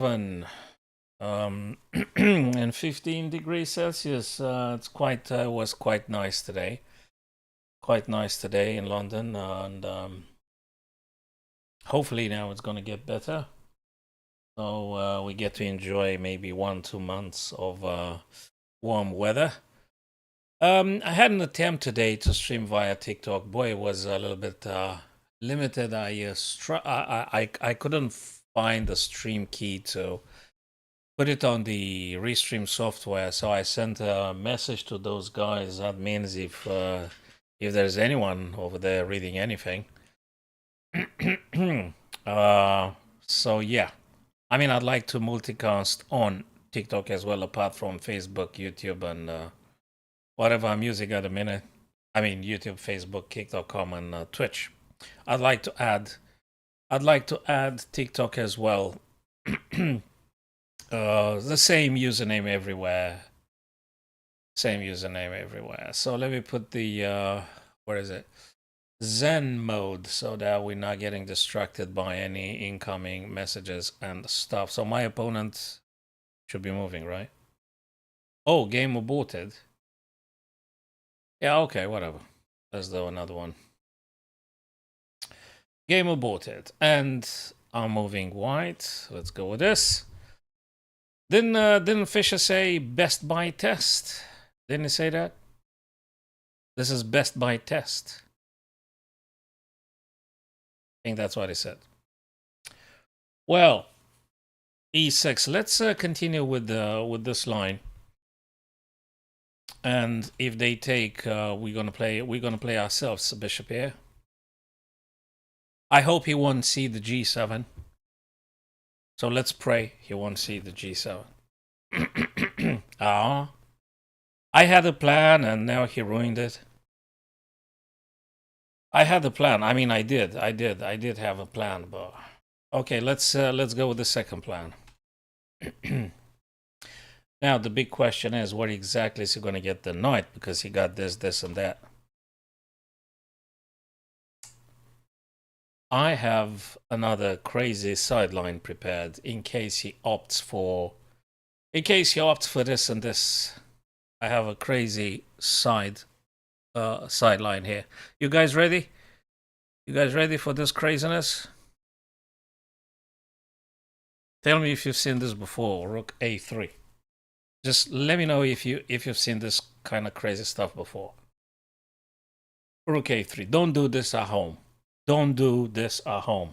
7 and 15 degrees Celsius. It's quite was quite nice today. Quite nice today in London, and hopefully now it's gonna get better. So we get to enjoy maybe 1-2 months of warm weather. I had an attempt today to stream via TikTok. Boy, it was a little bit limited. I couldn't find the stream key to put it on the restream software, so I sent a message to those guys. That means if there's anyone over there reading anything. So yeah, I mean, I'd like to multicast on TikTok as well, apart from Facebook, YouTube, and whatever I'm using at the minute. I mean, YouTube, Facebook, Kick.com, and Twitch. I'd like to add TikTok as well. The same username everywhere. Same username everywhere. So let me put the where is it? Zen mode, so that we're not getting distracted by any incoming messages and stuff. So my opponent should be moving, right? Oh, game aborted. Yeah, okay, whatever. Let's do another one. Game aborted. And I'm moving white. Let's go with this. Didn't Fisher say best by test? Didn't he say that? This is best by test. I think that's what he said. Well, e6. Let's continue with this line. And if they take, we're gonna play ourselves bishop here. I hope he won't see the g7. So let's pray he won't see the g7. I had a plan and now he ruined it. I had a plan. I mean, I did have a plan, but okay, let's go with the second plan. Now the big question is, what exactly is he going to get the knight? Because he got this, and that. I have another crazy sideline prepared in case he opts for this and this. I have a crazy sideline here. You guys ready? You guys ready for this craziness? Tell me if you've seen this before. Rook a3. Just let me know if you've seen this kind of crazy stuff before. Rook a3. Don't do this at home. Don't do this at home.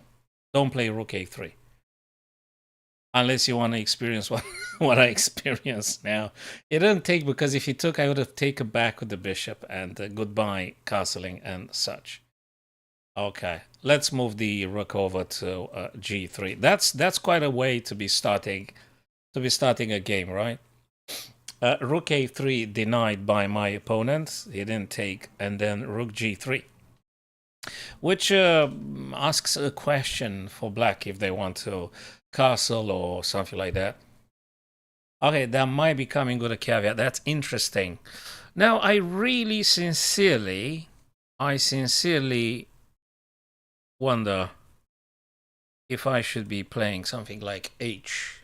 Don't play Rook a3. Unless you want to experience what I experience now. It didn't take, because if he took, I would have taken back with the bishop and goodbye castling and such. Okay, let's move the rook over to g3. That's quite a way to be starting a game, right? Rook a3 denied by my opponent. He didn't take, and then rook g3, which asks a question for black if they want to castle or something like that. Okay, that might be coming with a caveat. That's interesting. Now, I sincerely wonder if I should be playing something like H.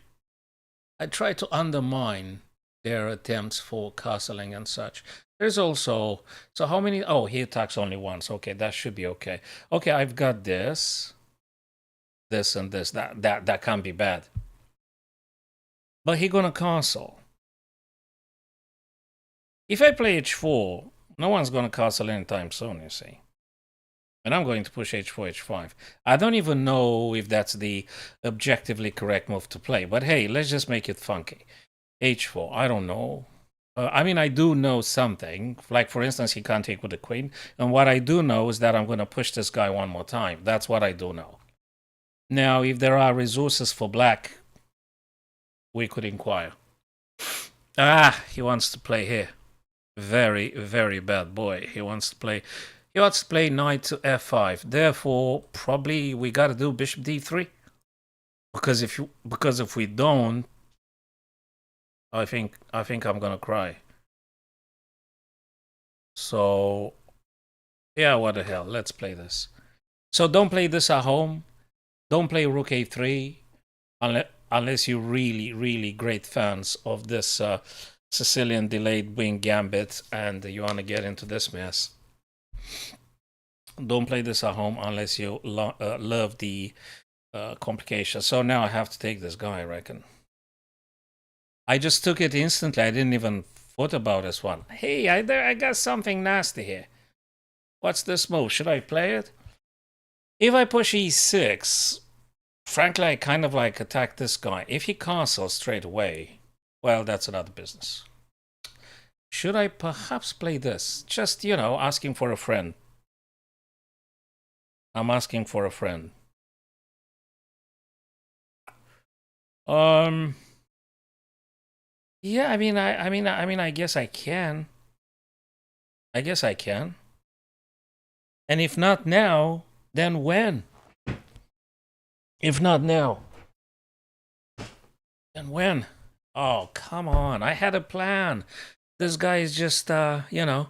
I try to undermine their attempts for castling and such. There's also, so how many? Oh, he attacks only once. Okay, that should be okay. Okay, I've got this, and this. That can't be bad. But he gonna castle. If I play h4, no one's gonna castle anytime soon, you see. And I'm going to push h4, h5. I don't even know if that's the objectively correct move to play. But hey, let's just make it funky. h4, I don't know. I mean, I do know something. Like, for instance, he can't take with the queen. And what I do know is that I'm going to push this guy one more time. That's what I do know. Now, if there are resources for black, we could inquire. He wants to play here. Very, very bad boy. He wants to play knight to f5. Therefore, probably we got to do bishop d3. Because if we don't, I think I'm gonna cry. So, yeah, what the hell? Let's play this. So don't play this at home. Don't play rook a3. unless you're really, really great fans of this Sicilian delayed wing gambit and you want to get into this mess. Don't play this at home unless you love the complications. So now I have to take this guy, I reckon. I just took it instantly. I didn't even thought about this one. Hey, I got something nasty here. What's this move? Should I play it? If I push e6, frankly, I kind of like attack this guy. If he castles straight away, well, that's another business. Should I perhaps play this? Just, you know, asking for a friend. I'm asking for a friend. Yeah, I mean, I guess I can. I guess I can. And if not now, then when? If not now, then when? Oh, come on. I had a plan. This guy is just, you know,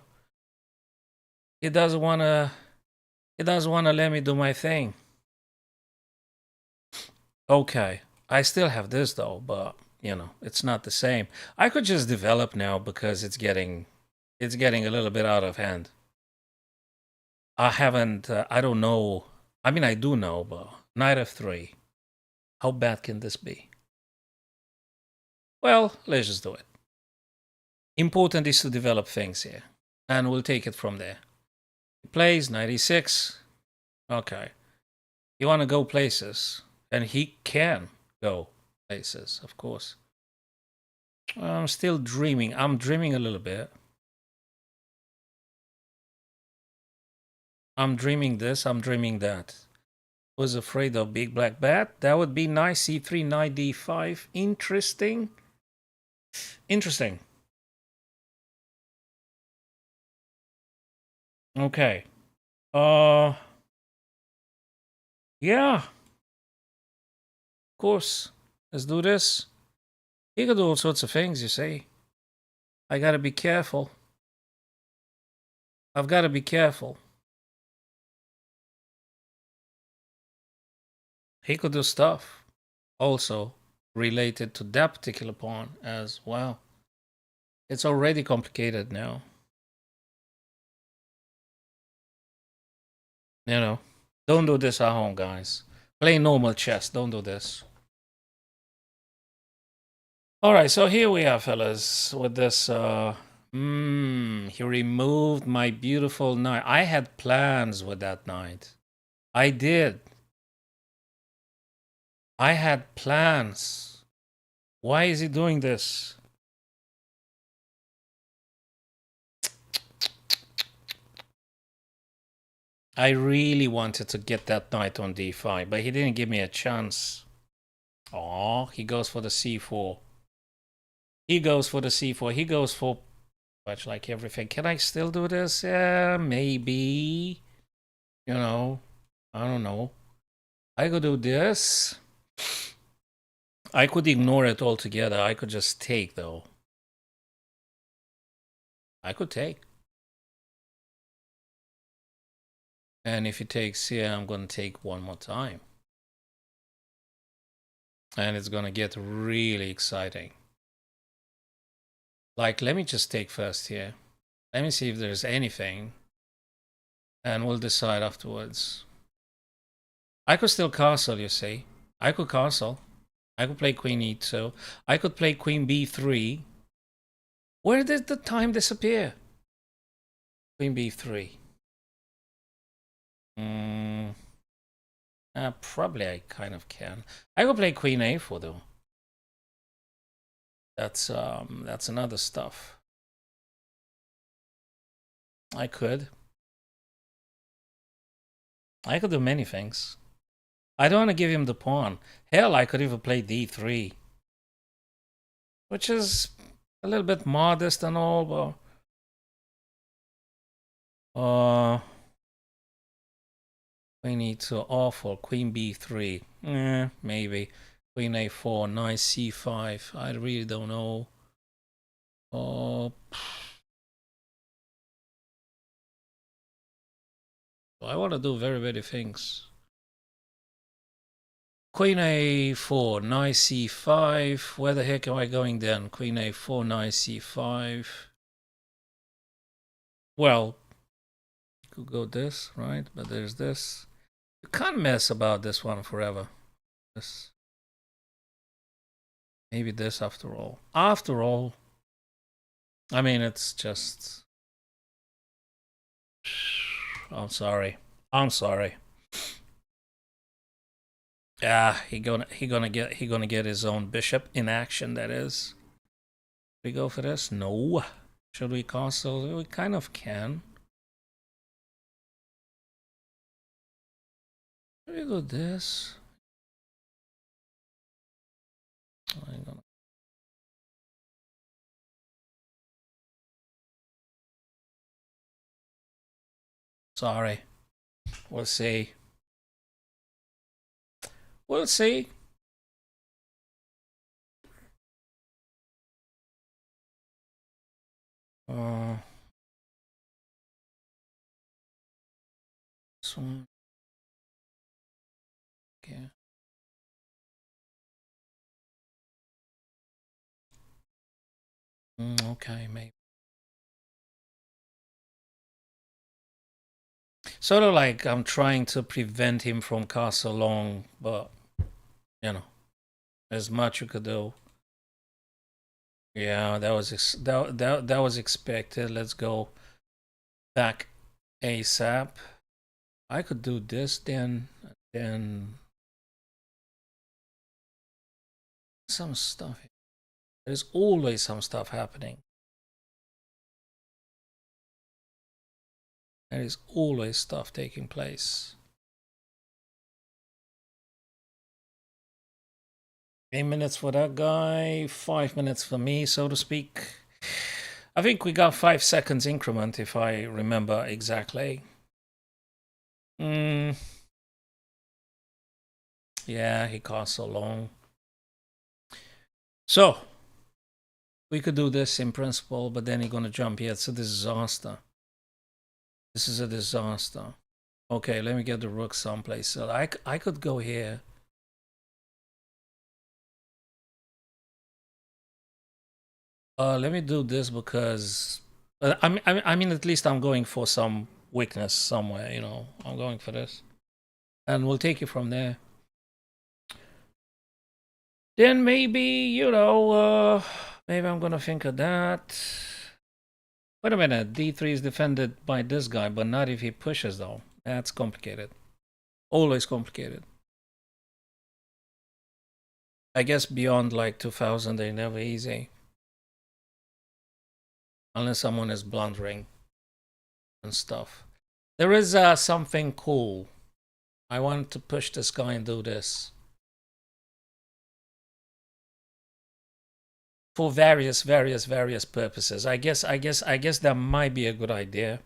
he doesn't want to let me do my thing. Okay. I still have this though, but you know, it's not the same. I could just develop now because it's getting a little bit out of hand. I haven't, I don't know. I mean, I do know, but knight f3. How bad can this be? Well, let's just do it. Important is to develop things here. And we'll take it from there. He plays knight e6. Okay. You want to go places. And he can go places, of course. I'm still dreaming. I'm dreaming a little bit. I'm dreaming this. I'm dreaming that. Was afraid of big black bat. That would be nice. c3, knight d5. Interesting. Interesting. Okay. Yeah. Of course. Let's do this. You can do all sorts of things, you see. I gotta be careful. I've gotta be careful. He could do stuff also related to that particular pawn as well. It's already complicated now. You know, don't do this at home, guys. Play normal chess. Don't do this. All right, so here we are, fellas, with this. He removed my beautiful knight. I had plans with that knight. I did. I had plans. Why is he doing this? I really wanted to get that knight on d5, but he didn't give me a chance. Oh, he goes for the c4. He goes for the c4. He goes for much like everything. Can I still do this? Yeah, maybe. You know, I don't know. I could do this. I could ignore it altogether. I could just take, though. I could take. And if he takes here, I'm going to take one more time. And it's going to get really exciting. Like, let me just take first here. Let me see if there's anything. And we'll decide afterwards. I could still castle, you see. I could castle. I could play queen e2. I could play queen b3. Where did the time disappear? Queen b3. Probably I kind of can. I could play queen a4 though. That's another stuff. I could do many things. I don't want to give him the pawn. Hell, I could even play d3. Which is a little bit modest and all, but queen e2 awful. Queen b3. Maybe. Queen a4, knight c5. I really don't know. I want to do very, very things. Queen a4, knight c5. Where the heck am I going then? Queen a4, knight c5. Well, could go this, right? But there's this. You can't mess about this one forever. This. Maybe this after all. After all, I mean, it's just. I'm sorry. I'm sorry. Yeah, he gonna get his own bishop in action. That is. We go for this? No. Should we castle? We kind of can. Should we go this? I'm gonna. Sorry. We'll see. We'll see. This one. Okay. Okay, maybe. Sort of like I'm trying to prevent him from castle long, but you know, as much you could do. Yeah, that was expected. Let's go back ASAP. I could do this then some stuff. There's always some stuff happening. There is always stuff taking place. 8 minutes for that guy, 5 minutes for me, so to speak. I think we got 5 seconds increment, if I remember exactly. Yeah, he costs so long. So, we could do this in principle, but then he's gonna jump here. It's a disaster. This is a disaster. Okay, let me get the rook someplace. So I could go here. Let me do this because I mean at least I'm going for some weakness somewhere. You know, I'm going for this, and we'll take it from there. Then maybe maybe I'm gonna think of that. Wait a minute, d3 is defended by this guy, but not if he pushes though. That's complicated. Always complicated. I guess beyond like 2000, they're never easy. Unless someone is blundering and stuff. There is something cool. I want to push this guy and do this. For various purposes. I guess that might be a good idea.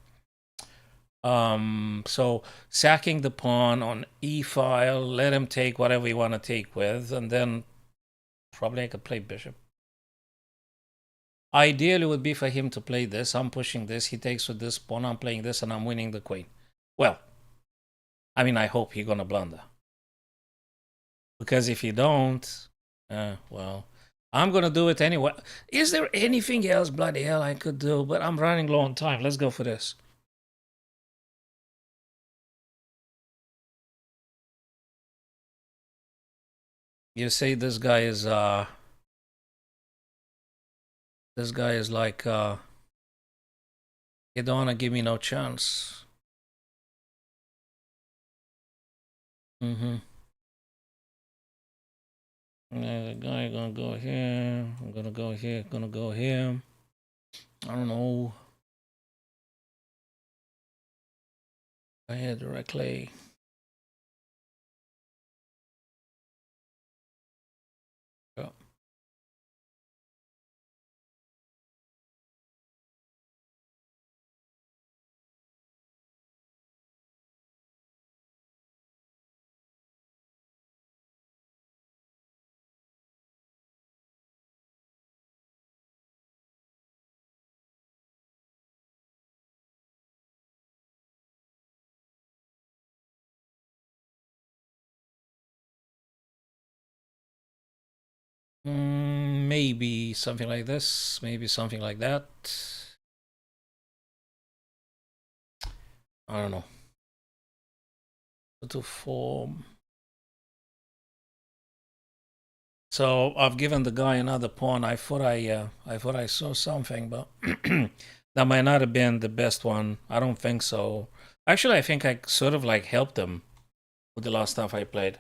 So sacking the pawn on e file, let him take whatever you want to take with, and then probably I could play bishop. Ideally would be for him to play this. I'm pushing this, he takes with this pawn, I'm playing this, and I'm winning the queen. Well, I mean, I hope he's gonna blunder. Because if you don't, well, I'm gonna do it anyway. Is there anything else, bloody hell, I could do? But I'm running low on time. Let's go for this. You say this guy is like you don't wanna give me no chance. The guy gonna go here. I'm gonna go here. Gonna go here. I don't know. Go here directly. Yeah. Maybe something like this. Maybe something like that. I don't know. To form. So I've given the guy another pawn. I thought I saw something, but that might not have been the best one. I don't think so. Actually, I think I sort of like helped him with the last stuff I played.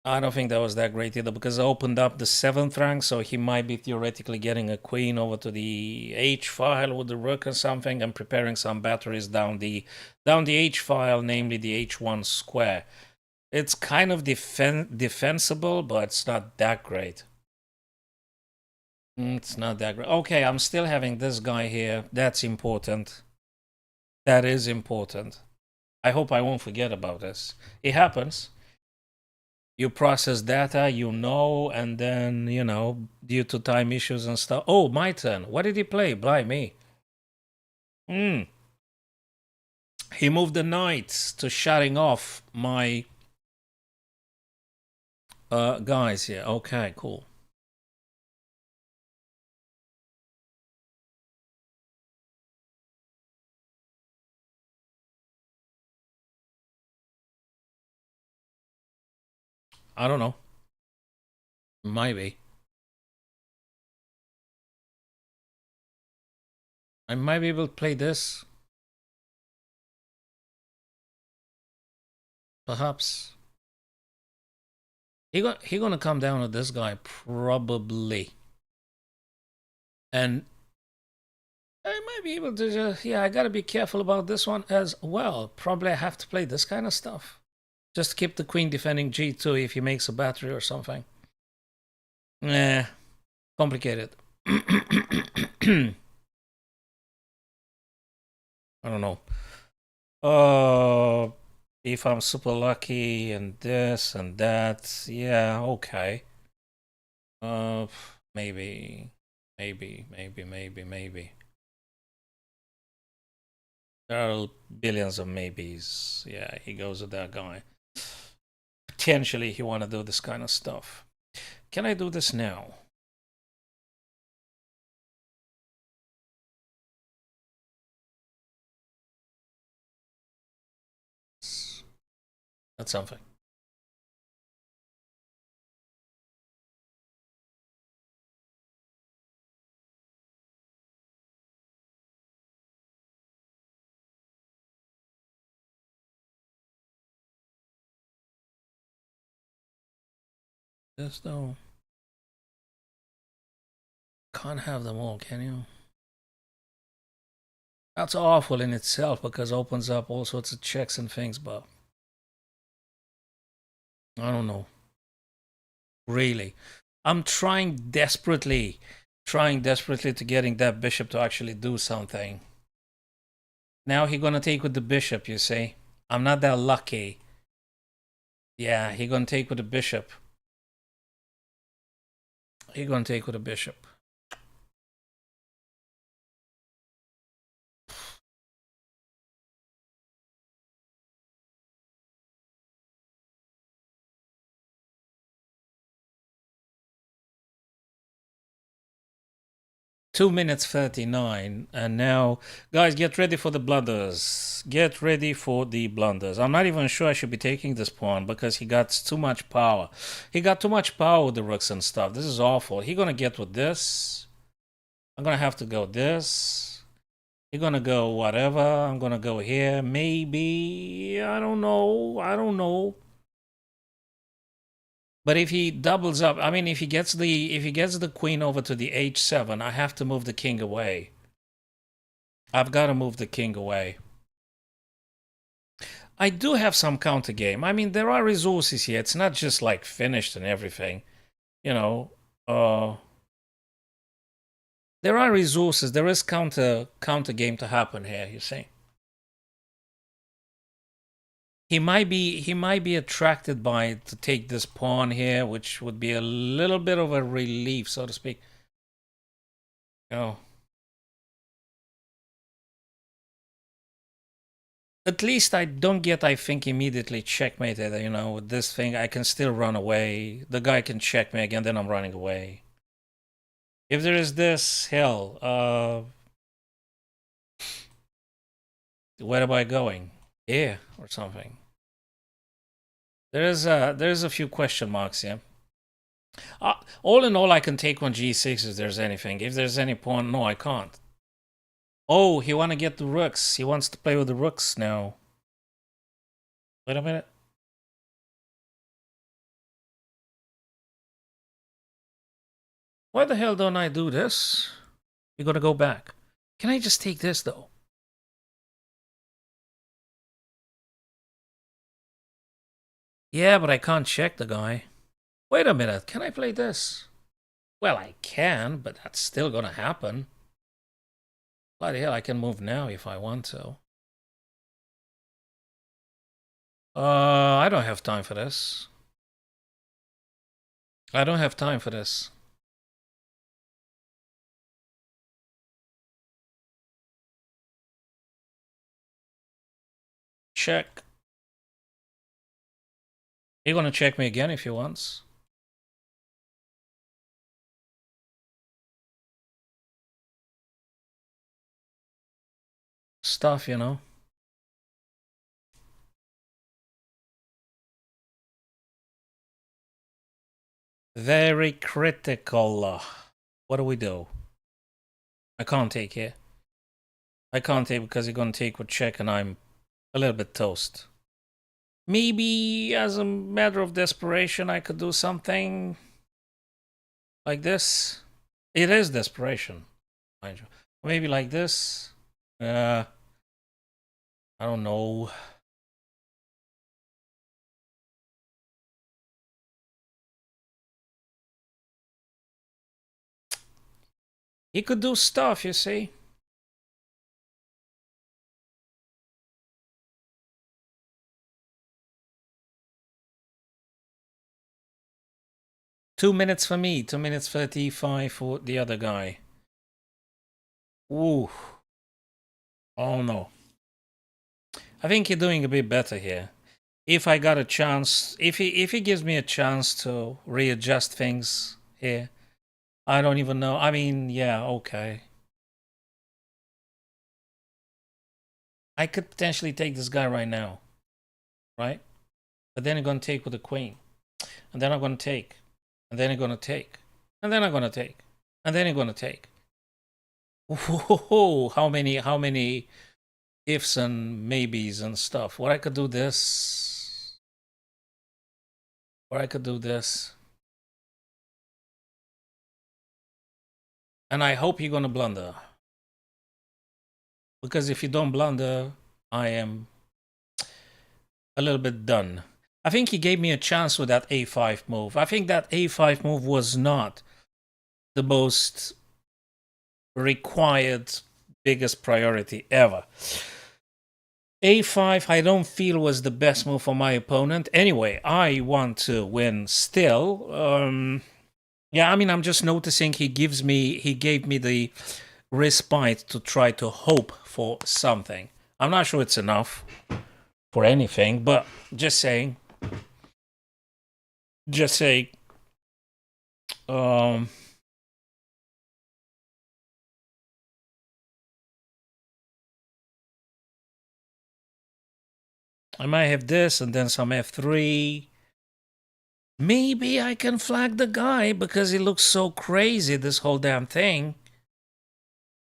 I don't think that was that great either because I opened up the 7th rank, so he might be theoretically getting a queen over to the H file with the rook or something and preparing some batteries down the H file, namely the H1 square. It's kind of defensible, but it's not that great. It's not that great. Okay, I'm still having this guy here. That's important. That is important. I hope I won't forget about this. It happens. You process data, you know, and then, you know, due to time issues and stuff. Oh, my turn. What did he play? Blimey. Hmm. He moved the knights to shutting off my guys here. Okay, cool. I don't know. Maybe. I might be able to play this. Perhaps. He gonna come down with this guy probably, and I might be able to. Yeah, I gotta be careful about this one as well. Probably I have to play this kind of stuff. Just keep the queen defending g2 if he makes a battery or something. Nah, complicated. I don't know. If I'm super lucky and this and that, yeah, okay. Maybe. There are billions of maybes. Yeah, he goes with that guy. Potentially, he want to do this kind of stuff. Can I do this now? That's something. This though. Can't have them all, can you? That's awful in itself because it opens up all sorts of checks and things, but I don't know. Really. I'm trying desperately to getting that bishop to actually do something. Now he gonna take with the bishop, you see. I'm not that lucky. Yeah, he gonna take with the bishop. He gonna take with the bishop. 2 minutes 39, and now, guys, get ready for the blunders. Get ready for the blunders. I'm not even sure I should be taking this pawn because he got too much power. He got too much power with the rooks and stuff. This is awful. He gonna get with this. I'm gonna have to go this. He's gonna go whatever. I'm gonna go here. Maybe. I don't know. But if he doubles up, I mean, if he gets the queen over to the h7, I have to move the king away. I've got to move the king away. I do have some counter game. I mean, there are resources here. It's not just like finished and everything. You know, there are resources. There is counter game to happen here, you see. He might be attracted by to take this pawn here, which would be a little bit of a relief, so to speak. Oh. At least I don't get, I think, immediately checkmated. You know, with this thing, I can still run away. The guy can check me again, then I'm running away. If there is this, hell, where am I going? Here or something. There's a few question marks here. All in all, I can take on g6 if there's anything. If there's any pawn, no, I can't. Oh, he want to get the rooks. He wants to play with the rooks now. Wait a minute. Why the hell don't I do this? You're gonna go back. Can I just take this, though? Yeah, but I can't check the guy. Wait a minute. Can I play this? Well, I can, but that's still gonna happen. Bloody hell, I can move now if I want to. I don't have time for this. I don't have time for this. Check. You're gonna check me again if he wants. Stuff, you know. Very critical. What do we do? I can't take here. I can't take because you're gonna take with check and I'm a little bit toast. Maybe as a matter of desperation I could do something like this. It is desperation, mind you. Maybe like this. I don't know. He could do stuff, you see. Two minutes for me, 2 minutes 35 for the other guy. Ooh. Oh no. I think you're doing a bit better here. If I got a chance, if he gives me a chance to readjust things here, I don't even know. I mean, yeah, okay. I could potentially take this guy right now, right? But then I'm gonna take with the queen, and then I'm gonna take, and then I'm gonna take, and then I'm gonna take, and then I'm gonna take. Whoa! How many ifs and maybes and stuff? What I could do this, or I could do this, and I hope you're gonna blunder. Because if you don't blunder, I am a little bit done. I think he gave me a chance with that a5 move. I think that a5 move was not the most required biggest priority ever. a5 I don't feel was the best move for my opponent. Anyway, I want to win still. Yeah, I mean, I'm just noticing he gave me the respite to try to hope for something. I'm not sure it's enough for anything, but just saying. Just say, I might have this and then some f3. Maybe I can flag the guy because he looks so crazy, this whole damn thing.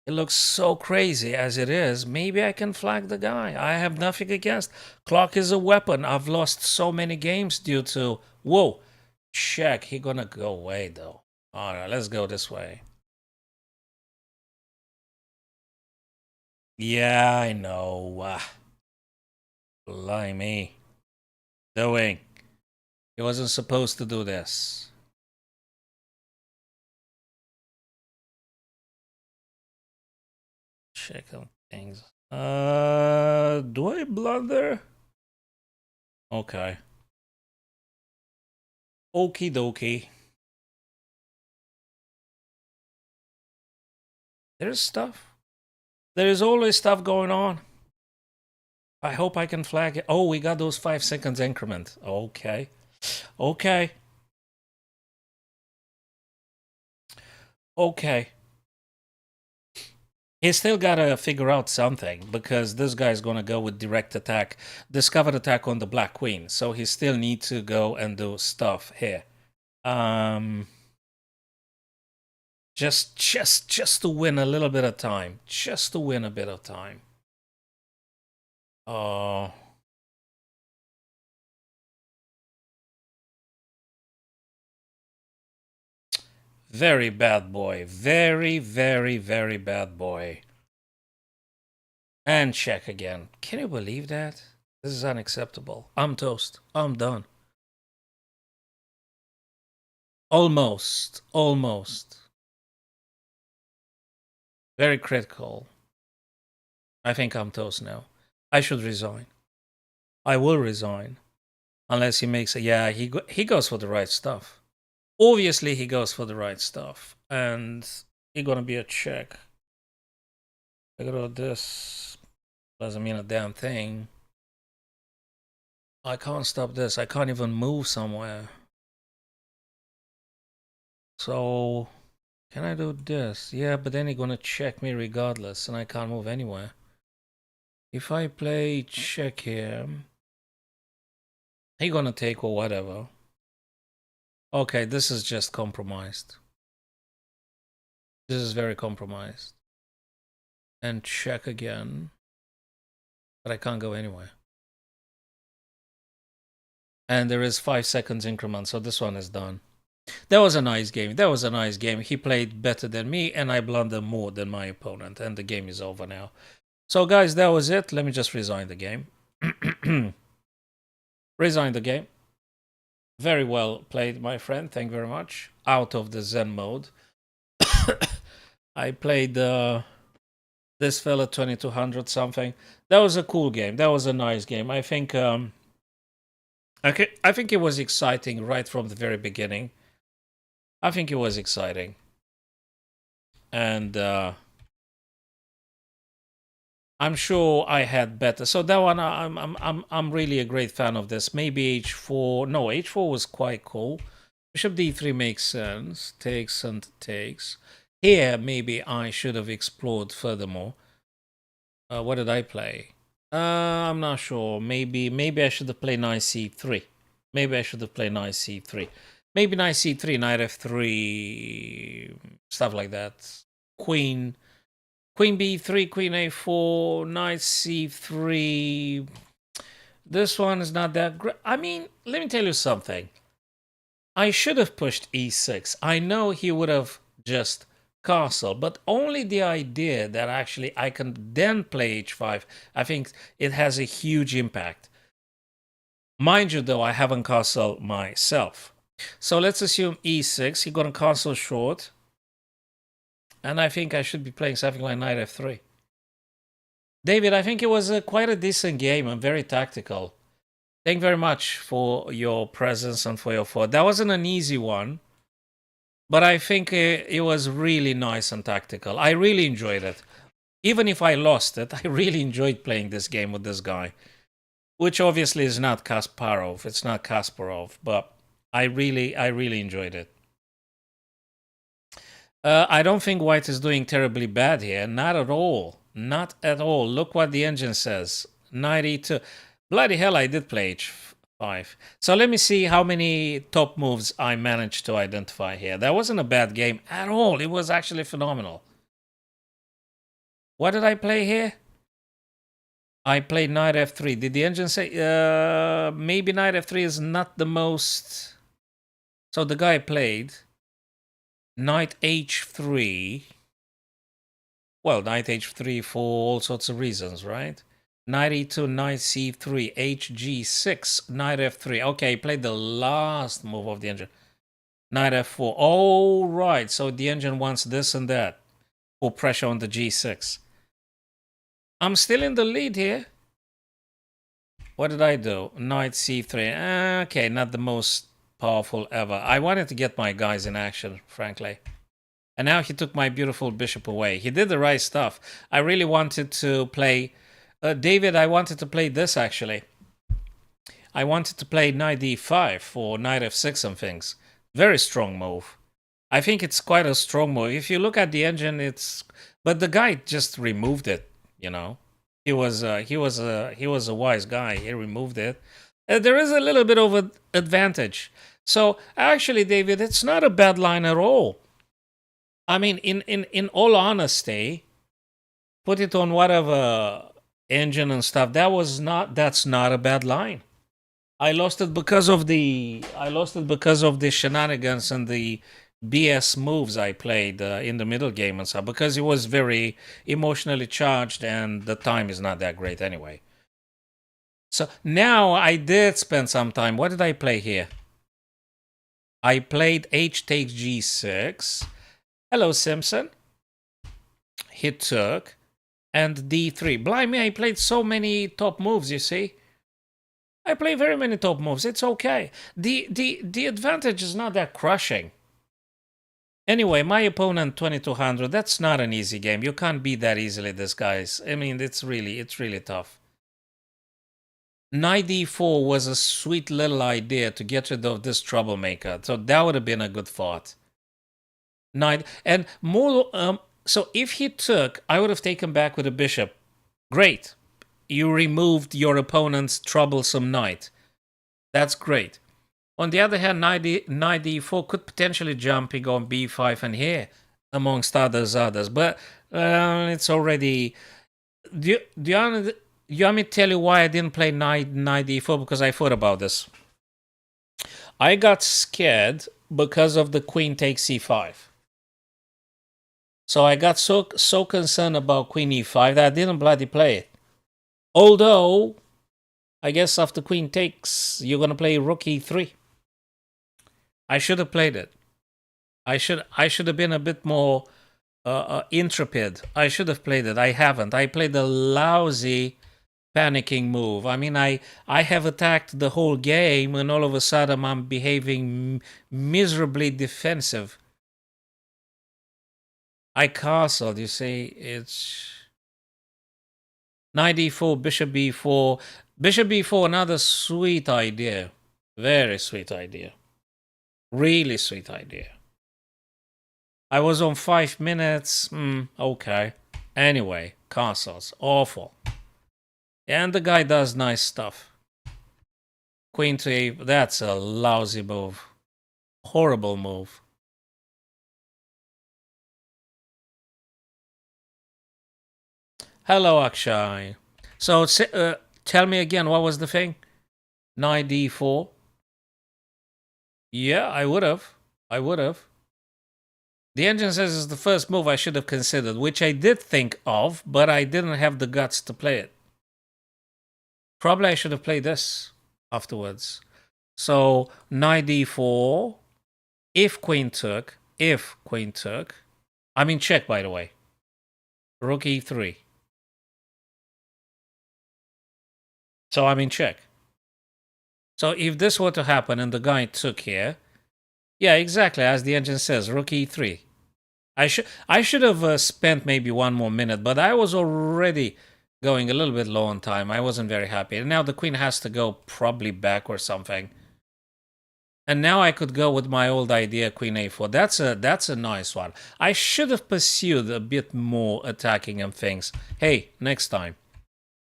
It looks so crazy as it is. Maybe I can flag the guy. I have nothing against. Clock is a weapon. I've lost so many games due to... Whoa. Check. He gonna go away, though. All right, let's go this way. Yeah, I know. Blimey. Doing. He wasn't supposed to do this. Check on things. Do I blunder? Okay. Okie dokie. There's stuff. There is always stuff going on. I hope I can flag it. Oh, we got those 5 seconds increment. Okay. Okay. Okay. He's still got to figure out something because this guy's going to go with direct attack, discovered attack on the Black Queen. So he still needs to go and do stuff here. Just to win a little bit of time. Just to win a bit of time. Oh. Very bad boy. Very, very, very bad boy. And check again. Can you believe that? This is unacceptable. I'm toast. I'm done. Almost. Almost. Very critical. I think I'm toast now. I should resign. I will resign. Unless he makes a... Yeah, he goes for the right stuff. Obviously, he goes for the right stuff. And he's gonna be a check. I got this. Doesn't mean a damn thing. I can't stop this. I can't even move somewhere. So, can I do this? Yeah, but then he's gonna check me regardless, and I can't move anywhere. If I play check here, he's gonna take or whatever. Okay, this is just compromised. This is very compromised. And check again. But I can't go anywhere. And there is 5 seconds increment, so this one is done. That was a nice game. That was a nice game. He played better than me, and I blundered more than my opponent, and the game is over now. So, guys, that was it. Let me just resign the game. Resign the game. Very well played, my friend. Thank you very much. Out of the Zen mode. I played this fella 2200 something. That was a cool game. That was a nice game. I think I think it was exciting right from the very beginning. I think it was exciting. And I'm sure I had better. So that one, I'm really a great fan of this. Maybe h4. No, h4 was quite cool. Bishop d3 makes sense. Takes and takes. Here, maybe I should have explored furthermore. What did I play? I'm not sure. Maybe I should have played knight c3. Maybe I should have played knight c3. Maybe knight c3, knight f3, stuff like that. Queen b3, queen a4, knight c3. This one is not that great. I mean, let me tell you something. I should have pushed e6. I know he would have just castle, but only the idea that actually I can then play h5, I think it has a huge impact. Mind you, though, I haven't castled myself. So let's assume e6. He's going to castle short. And I think I should be playing something like knight f3. David, I think it was quite a decent game and very tactical. Thank you very much for your presence and for your thought. That wasn't an easy one, but I think it was really nice and tactical. I really enjoyed it. Even if I lost it, I really enjoyed playing this game with this guy, which obviously is not Kasparov. It's not Kasparov, but I really enjoyed it. I don't think White is doing terribly bad here. Not at all. Not at all. Look what the engine says. 92. Bloody hell, I did play h5. So let me see how many top moves I managed to identify here. That wasn't a bad game at all. It was actually phenomenal. What did I play here? I played knight f3. Did the engine say... maybe knight f3 is not the most... So the guy played... Knight h3. Well, knight h3 for all sorts of reasons, right? Knight e2, knight c3, hg6, knight f3. Okay, played the last move of the engine. Knight f4. Oh, right. So the engine wants this and that for pressure on the g6. I'm still in the lead here. What did I do? Knight c3. Okay, not the most powerful ever. I wanted to get my guys in action, frankly. And now he took my beautiful bishop away. He did the right stuff. I really wanted to play David, I wanted to play this actually. I wanted to play knight d5 for knight f6 and things. Very strong move. I think it's quite a strong move. If you look at the engine, it's. But the guy just removed it. You know, he was a wise guy. He removed it. There is a little bit of an advantage. So actually, David, it's not a bad line at all. I mean, in all honesty, put it on whatever engine and stuff. That's not a bad line. I lost it because of the shenanigans and the BS moves I played in the middle game and stuff, because it was very emotionally charged and the time is not that great anyway. So now I did spend some time. What did I play here? I played H takes G6. Hello, Simpson. He took. And D3. Blimey, I played so many top moves, you see. I play very many top moves. It's okay. The advantage is not that crushing. Anyway, my opponent 2200. That's not an easy game. You can't beat that easily, this guys. I mean, it's really tough. Knight d4 was a sweet little idea to get rid of this troublemaker. So that would have been a good thought. Knight and more. So if he took, I would have taken back with a bishop. Great. You removed your opponent's troublesome knight. That's great. On the other hand, knight d4 could potentially jumping on b5 and here, amongst others. But it's already. Do you want me to tell you why I didn't play knight d4? Because I thought about this. I got scared because of the queen takes c5. So I got so concerned about queen e5 that I didn't bloody play it. Although, I guess after queen takes, you're going to play rook e3. I should have played it. I should have been a bit more intrepid. I should have played it. I haven't. I played a lousy panicking move. I mean, I have attacked the whole game and all of a sudden I'm behaving miserably defensive. I castled, you see, it's knight d4, bishop b4. Bishop b4, another sweet idea. Very sweet idea. Really sweet idea. I was on 5 minutes. Okay. Anyway, castles. Awful. And the guy does nice stuff. Queen to a. That's a lousy move. Horrible move. Hello, Akshay. So tell me again, what was the thing? Knight d4. Yeah, I would have. The engine says it's the first move I should have considered, which I did think of, but I didn't have the guts to play it. Probably I should have played this afterwards. So knight d4. If queen took. I'm in check, by the way. Rook e3. So I'm in check. So if this were to happen and the guy took here, yeah, exactly, as the engine says, rook e3. I should have spent maybe 1 more minute, but I was already going a little bit low on time. I wasn't very happy. And now the queen has to go probably back or something. And now I could go with my old idea, queen a4. That's a nice one. I should have pursued a bit more attacking and things. Hey, next time.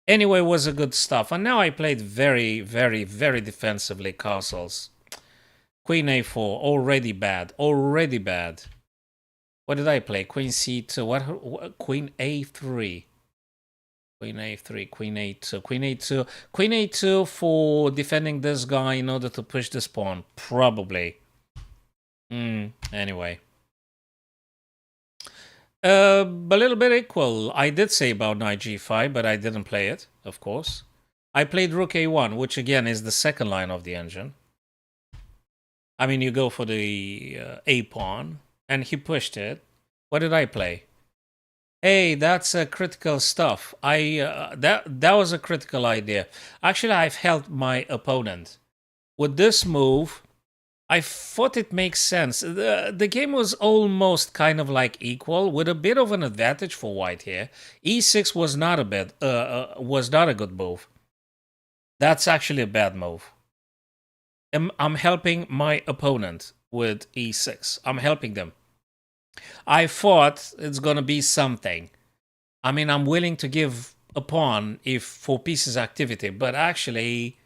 Anyway, was a good stuff. And now I played very, very, very defensively castles. Queen a4, already bad. Already bad. What did I play? Queen c2. What? Queen a3. Queen a3, queen a2, queen a2. Queen a2 for defending this guy in order to push this pawn. Probably. Anyway. A little bit equal. I did say about knight g5, but I didn't play it, of course. I played rook a1, which again is the second line of the engine. I mean, you go for the a pawn, and he pushed it. What did I play? Hey, that's critical stuff. That was a critical idea. Actually, I've helped my opponent with this move. I thought it makes sense. The game was almost kind of like equal, with a bit of an advantage for white here. E6 was not was not a good move. That's actually a bad move. I'm helping my opponent with E6. I'm helping them. I thought it's gonna be something. I mean, I'm willing to give a pawn if for pieces activity, but actually,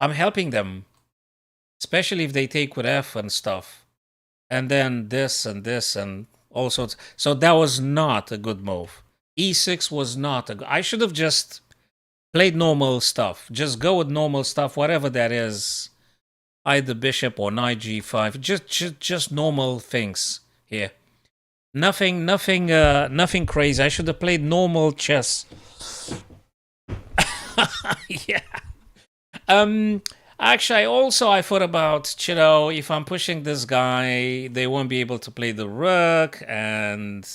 I'm helping them, especially if they take with F and stuff. And then this and all sorts. So that was not a good move. E6 was not a good. I should have just played normal stuff. Just go with normal stuff, whatever that is. Either bishop or knight g5. Just normal things here. Nothing crazy. I should have played normal chess. Yeah. Actually, I thought about, if I'm pushing this guy, they won't be able to play the rook, and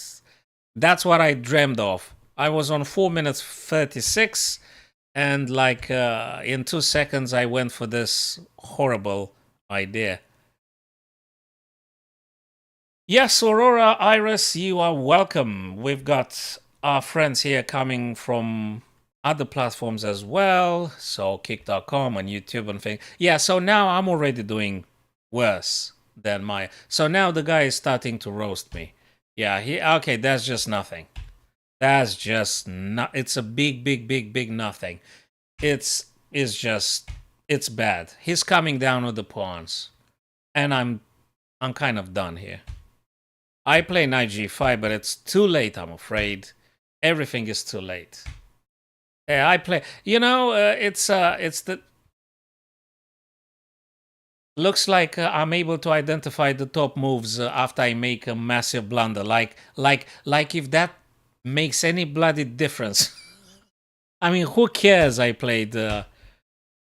that's what I dreamed of. I was on 4 minutes 36, and like in 2 seconds, I went for this horrible idea. Yes, Aurora, Iris, you are welcome. We've got our friends here coming from other platforms as well, so kick.com and YouTube and things. Yeah, so now I'm already doing worse than my. So now the guy is starting to roast me. Yeah, okay, that's just nothing. That's just not. It's a big nothing. It's bad. He's coming down with the pawns, and I'm kind of done here. I play knight g5, but it's too late, I'm afraid. Everything is too late. Yeah, I play. It's the. Looks like I'm able to identify the top moves after I make a massive blunder. Like if that makes any bloody difference. I mean, who cares? I played.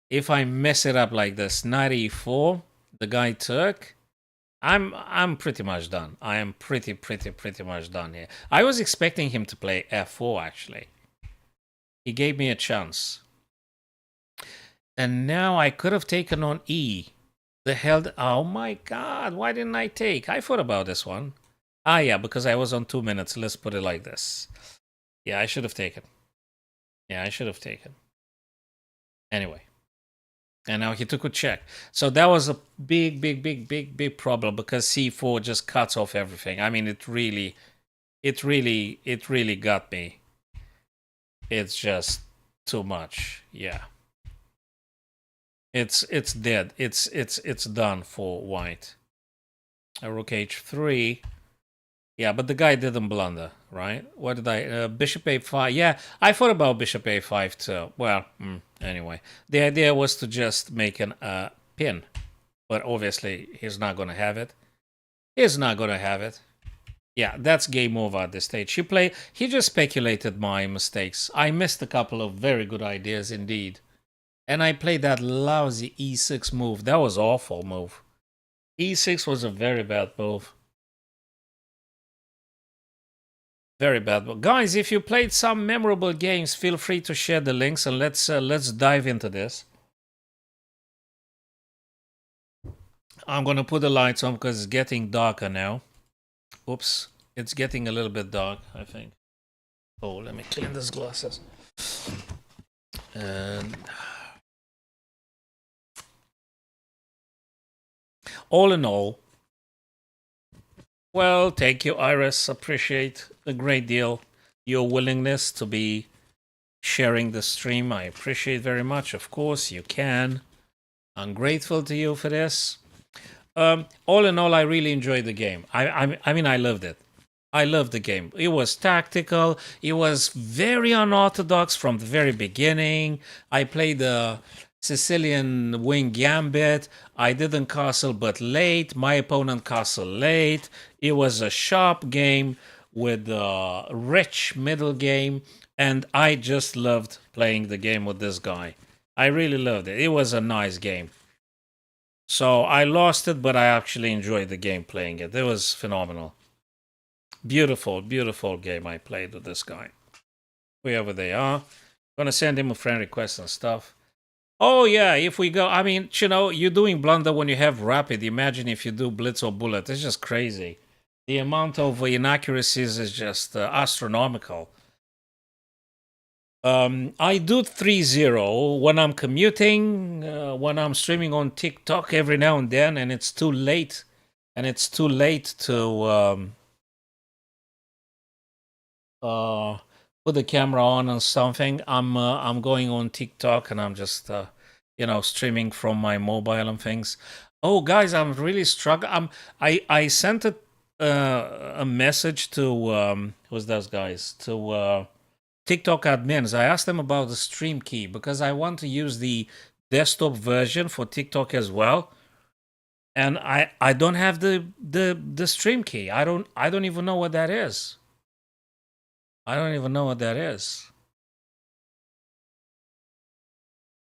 If I mess it up like this, knight e4, the guy took. I'm pretty much done. I am pretty much done here. I was expecting him to play f4 actually. He gave me a chance. And now I could have taken on E. The hell... Oh my god, why didn't I take? I thought about this one. Ah, yeah, because I was on 2 minutes. Let's put it like this. Yeah, I should have taken. Yeah, I should have taken. Anyway. And now he took a check. So that was a big problem because c4 just cuts off everything. I mean, it really got me. It's just too much. Yeah. It's dead. It's done for white. Rook h3. Yeah, but the guy didn't blunder, right? What did I... bishop a5. Yeah, I thought about bishop a5 too. Well, anyway. The idea was to just make an pin. But obviously, he's not going to have it. He's not going to have it. Yeah, that's game over at this stage. He just speculated my mistakes. I missed a couple of very good ideas indeed. And I played that lousy e6 move. That was an awful move. e6 was a very bad move. Very bad. But guys, if you played some memorable games, feel free to share the links and let's dive into this. I'm gonna put the lights on because it's getting darker now. Oops, it's getting a little bit dark, I think. Oh, let me clean these glasses. And all in all, well, thank you, Iris. Appreciate a great deal your willingness to be sharing the stream. I appreciate very much. Of course, you can. I'm grateful to you for this. All in all, I really enjoyed the game. I mean, I loved it. I loved the game. It was tactical. It was very unorthodox from the very beginning. I played the Sicilian wing gambit. I didn't castle but late. My opponent castle late. It was a sharp game with a rich middle game. And I just loved playing the game with this guy. I really loved it. It was a nice game. So I lost it, but I actually enjoyed the game playing it. It was phenomenal. Beautiful game I played with this guy. Wherever they are. Gonna send him a friend request and stuff. Oh yeah, if we go, I mean, you know, you're doing blunder when you have rapid. Imagine if you do blitz or bullet. It's just crazy. The amount of inaccuracies is just astronomical. I do 3-0 when I'm commuting, when I'm streaming on TikTok every now and then, and it's too late, to uh, put the camera on and something. I'm going on TikTok and I'm just streaming from my mobile and things. Oh, guys, I'm really struggling. I sent a message to who's those guys to TikTok admins. I asked them about the stream key because I want to use the desktop version for TikTok as well. And I don't have the stream key. I don't even know what that is. I don't even know what that is.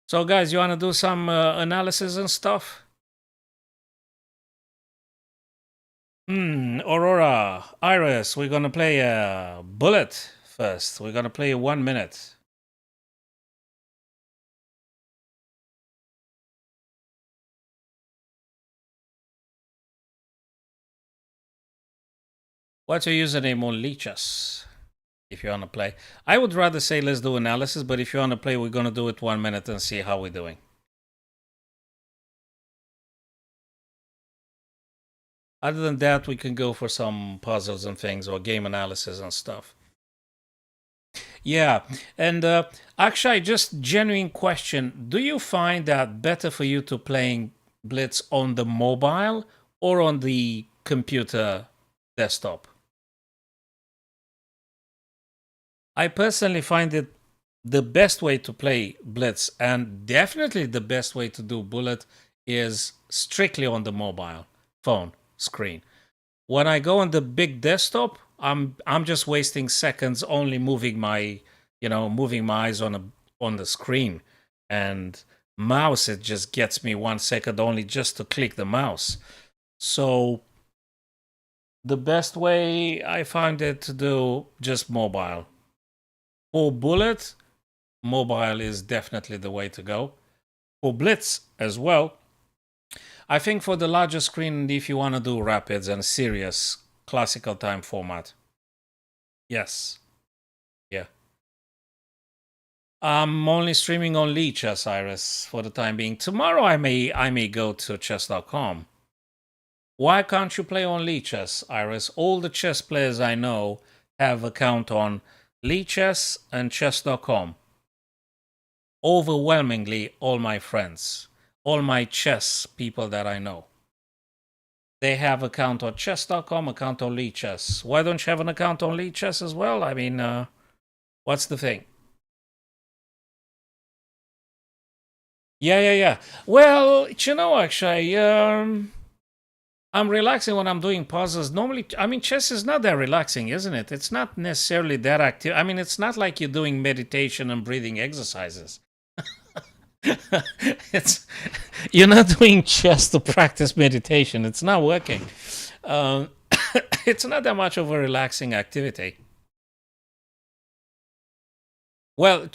So, guys, you want to do some analysis and stuff? Aurora, Iris, we're going to play a bullet first. We're going to play 1 minute. What's your username on Leechus? If you want to play, I would rather say let's do analysis, but if you want to play, we're going to do it 1 minute and see how we're doing. Other than that, we can go for some puzzles and things or game analysis and stuff. Yeah, and actually, just genuine question: do you find that better for you to playing Blitz on the mobile or on the computer desktop? I personally find it the best way to play Blitz, and definitely the best way to do Bullet is strictly on the mobile phone screen. When I go on the big desktop, I'm just wasting seconds only moving my eyes on the screen, and mouse, it just gets me 1 second only just to click the mouse. So the best way I find it to do just mobile. For Bullet, mobile is definitely the way to go. For Blitz as well, I think for the larger screen, if you want to do rapids and serious classical time format. Yes. Yeah. I'm only streaming on Lee Chess, Iris, for the time being. Tomorrow I may go to chess.com. Why can't you play on Lee Chess, Iris? All the chess players I know have account on Lee Chess and chess.com. Overwhelmingly, all my friends, all my chess people that I know, they have account on chess.com, account on Lee Chess. Why don't you have an account on Lee Chess as well? I mean, what's the thing? Yeah. Well, actually, I'm relaxing when I'm doing puzzles. Normally, I mean, chess is not that relaxing, isn't it? It's not necessarily that active. I mean, it's not like you're doing meditation and breathing exercises. It's You're not doing chess to practice meditation. It's not working. Um, it's not that much of a relaxing activity. Well,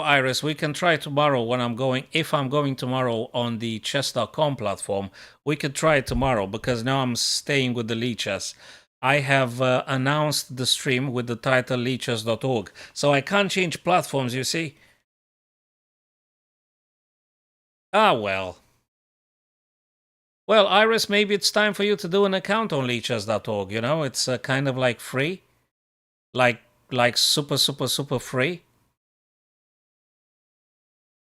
Iris, we can try tomorrow when I'm going. If I'm going tomorrow on the chess.com platform, we could try it tomorrow because now I'm staying with the Leechess. I have announced the stream with the title leechess.org. So I can't change platforms, you see? Ah, well. Well, Iris, maybe it's time for you to do an account on leechess.org. It's kind of like free, like super, super, super free.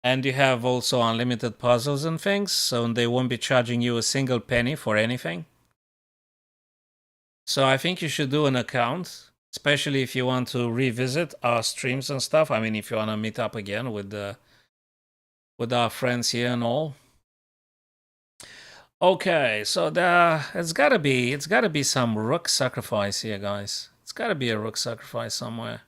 And you have also unlimited puzzles and things, so they won't be charging you a single penny for anything. So I think you should do an account, especially if you want to revisit our streams and stuff. I mean, if you want to meet up again with our friends here and all. Okay, so it's gotta be some rook sacrifice here, guys. It's gotta be a rook sacrifice somewhere.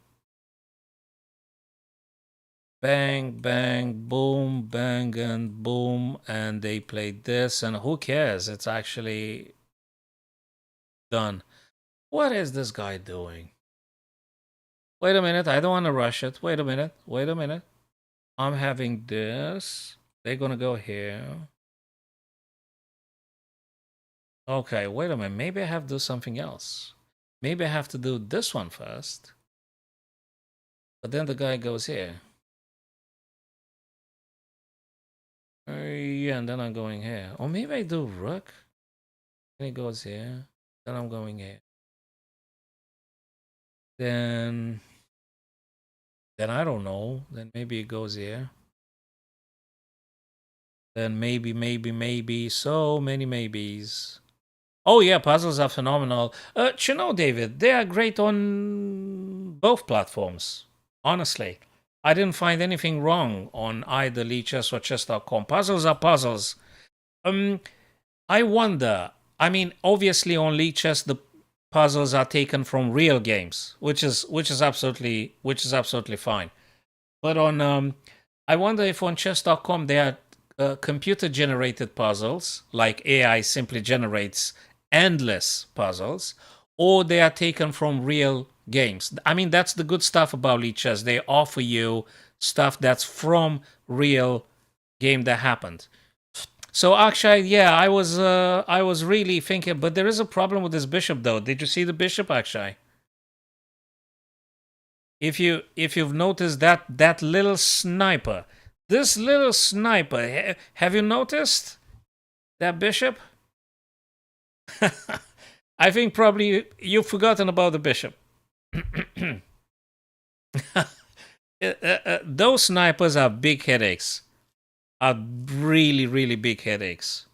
Bang, bang, boom, bang, and boom, and they played this, and who cares? It's actually done. What is this guy doing? Wait a minute, I don't want to rush it. Wait a minute. I'm having this. They're gonna go here. Okay, wait a minute. Maybe I have to do something else. Maybe I have to do this one first. But then the guy goes here. Yeah, and then I'm going here. Or maybe I do rook. And he goes here. Then I'm going here. Then I don't know. Then maybe it goes here. Then maybe. So many maybes. Oh yeah, puzzles are phenomenal. You know, David, they are great on both platforms. Honestly, I didn't find anything wrong on either Lichess or Chess.com. Puzzles are puzzles. I wonder. I mean, obviously on Lichess the puzzles are taken from real games, which is absolutely fine. But on I wonder if on chess.com there are computer generated puzzles, like AI simply generates endless puzzles, or they are taken from real games. I mean, that's the good stuff about Lichess. They offer you stuff that's from real game that happened. So actually, yeah, I was really thinking, but there is a problem with this bishop though. Did you see the bishop actually? If you've noticed that little sniper, this little sniper, have you noticed that bishop? I think probably you've forgotten about the bishop. Those snipers are big headaches. Are really big headaches.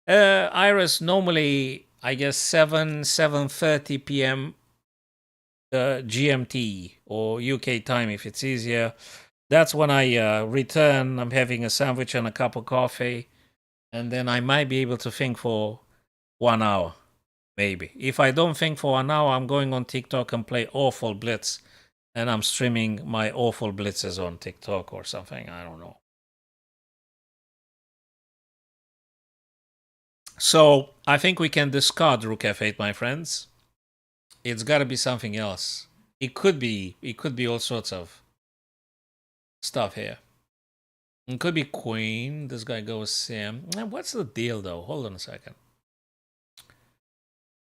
Iris, normally I guess 7:30 p.m. GMT or UK time if it's easier. That's when I return. I'm having a sandwich and a cup of coffee, and then I might be able to think for 1 hour, maybe. If I don't think for 1 hour, I'm going on TikTok and play Awful Blitz, and I'm streaming my Awful Blitzes on TikTok or something. I don't know. So I think we can discard Rook F8, my friends. It's got to be something else. It could be all sorts of stuff here. It could be queen. This guy goes Sam. What's the deal though? Hold on a second.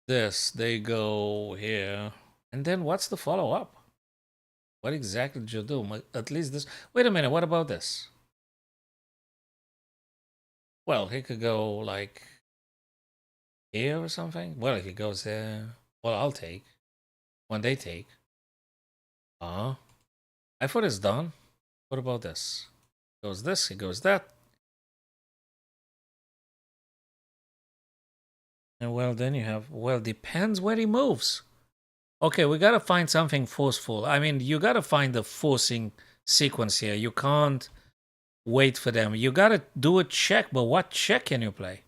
They go here. And then what's the follow-up? What exactly did you do? At least this. Wait a minute, what about this? Well, he could go like here or something. Well, if he goes there, well, I'll take. When they take. I thought it's done. What about this? Goes this, he goes that. And well, then you have, well, depends where he moves. Okay, we gotta find something forceful. I mean, you gotta find the forcing sequence here. You can't wait for them. You gotta do a check, but what check can you play?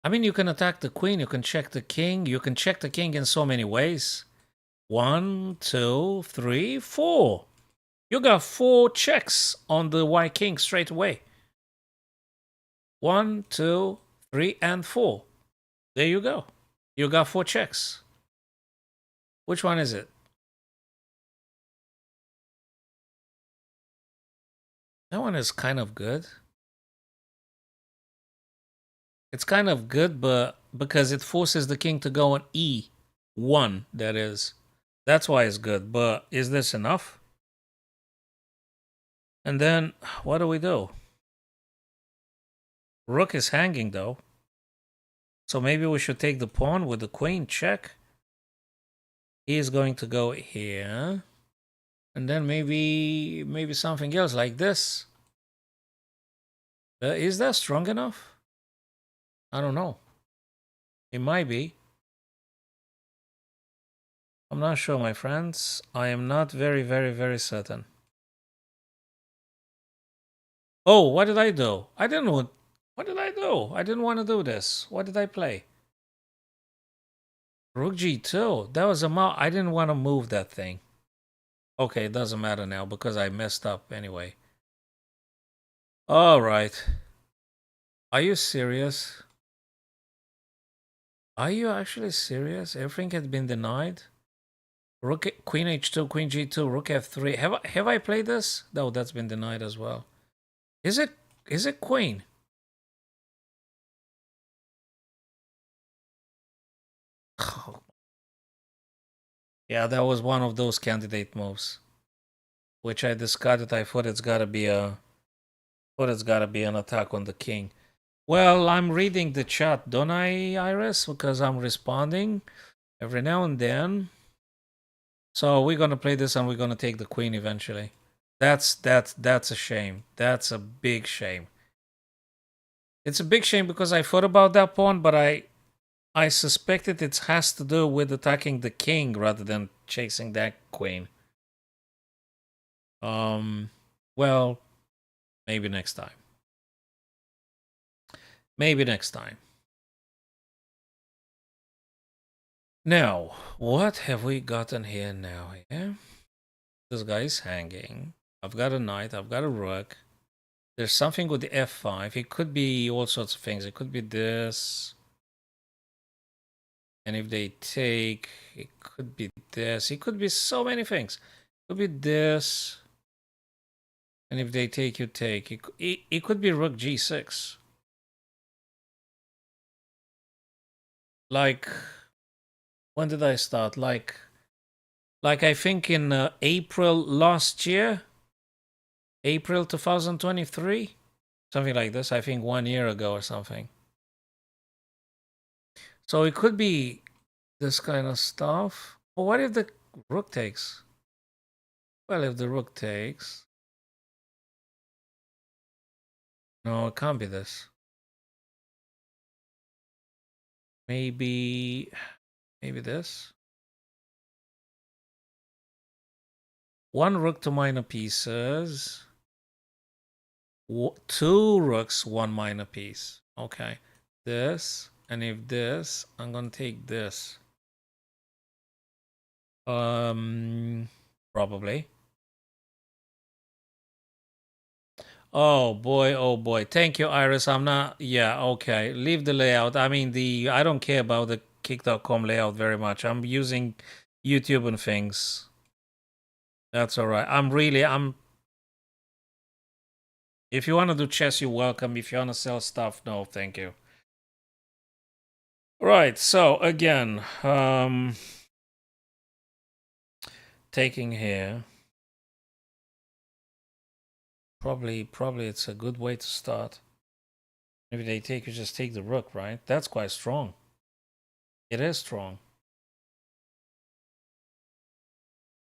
I mean, you can attack the queen, you can check the king, you can check the king in so many ways. 1, 2, 3, 4. You got 4 checks on the white king straight away. 1, 2, 3, and 4. There you go. You got 4 checks. Which one is it? That one is kind of good. It's kind of good, but because it forces the king to go on E1, that is. That's why it's good. But is this enough? And then, what do we do? Rook is hanging, though. So maybe we should take the pawn with the queen, check. He is going to go here. And then maybe something else like this. Is that strong enough? I don't know. It might be. I'm not sure, my friends. I am not very certain. Oh, what did I do? I didn't know. What did I do? I didn't want to do this. What did I play? Rook G2. That was a mouse. I didn't want to move that thing. Okay, it doesn't matter now because I messed up anyway. All right. Are you serious? Are you actually serious? Everything had been denied? Rook, Queen H2, Queen G2, Rook F3. Have I played this? No, that's been denied as well. Is it queen? Oh. Yeah, that was one of those candidate moves, which I discarded. I thought it's gotta be an attack on the king. Well, I'm reading the chat, don't I, Iris? Because I'm responding every now and then. So we're gonna play this and we're gonna take the queen eventually. That's a shame. That's a big shame. It's a big shame because I thought about that pawn, but I suspected it has to do with attacking the king rather than chasing that queen. Well, maybe next time. Maybe next time. Now, what have we gotten here now? Yeah? This guy is hanging. I've got a knight. I've got a rook. There's something with the f5. It could be all sorts of things. It could be this. And if they take, it could be this. It could be so many things. It could be this. And if they take, you take. It could be rook g6. Like, when did I start? Like I think in April last year. April 2023? Something like this. I think 1 year ago or something. So it could be this kind of stuff. But what if the rook takes? Well, if the rook takes... No, it can't be this. Maybe this. One rook to minor pieces. Two rooks, one minor piece. Okay. This. And if this, I'm going to take this. Probably. Oh boy. Thank you, Iris. I'm not... Yeah, okay. Leave the layout. I mean, I don't care about the kick.com layout very much. I'm using YouTube and things. That's all right. If you want to do chess, you're welcome. If you want to sell stuff, no, thank you. Right, so again, taking here. Probably it's a good way to start. Maybe they take, you just take the rook, right? That's quite strong. It is strong.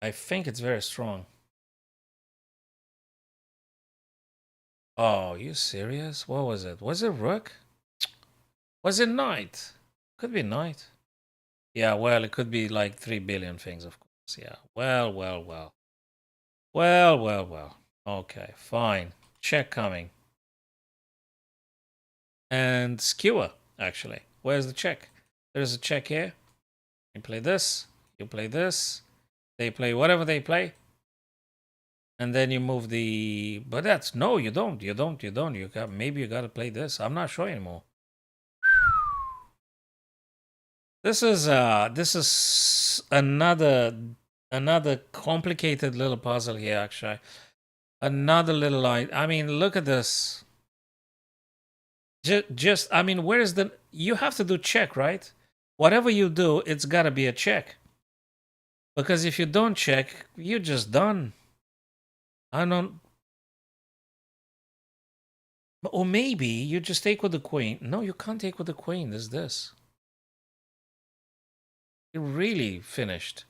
I think it's very strong. Oh, you serious? What was it? Was it rook? Was it knight? Could be knight. Yeah, well, it could be like 3 billion things, of course. Yeah. Well. Okay, fine. Check coming. And skewer, actually. Where's the check? There's a check here. You play this. You play this. They play whatever they play. And then you move the... But that's... No, you don't. You got... Maybe you got to play this. I'm not sure anymore. This is another complicated little puzzle here, actually. Another little line. I mean, look at this. Just, I mean, where is the... You have to do check, right? Whatever you do, it's got to be a check. Because if you don't check, you're just done. I don't... Or maybe you just take with the queen. No, you can't take with the queen. There's this. You're really finished.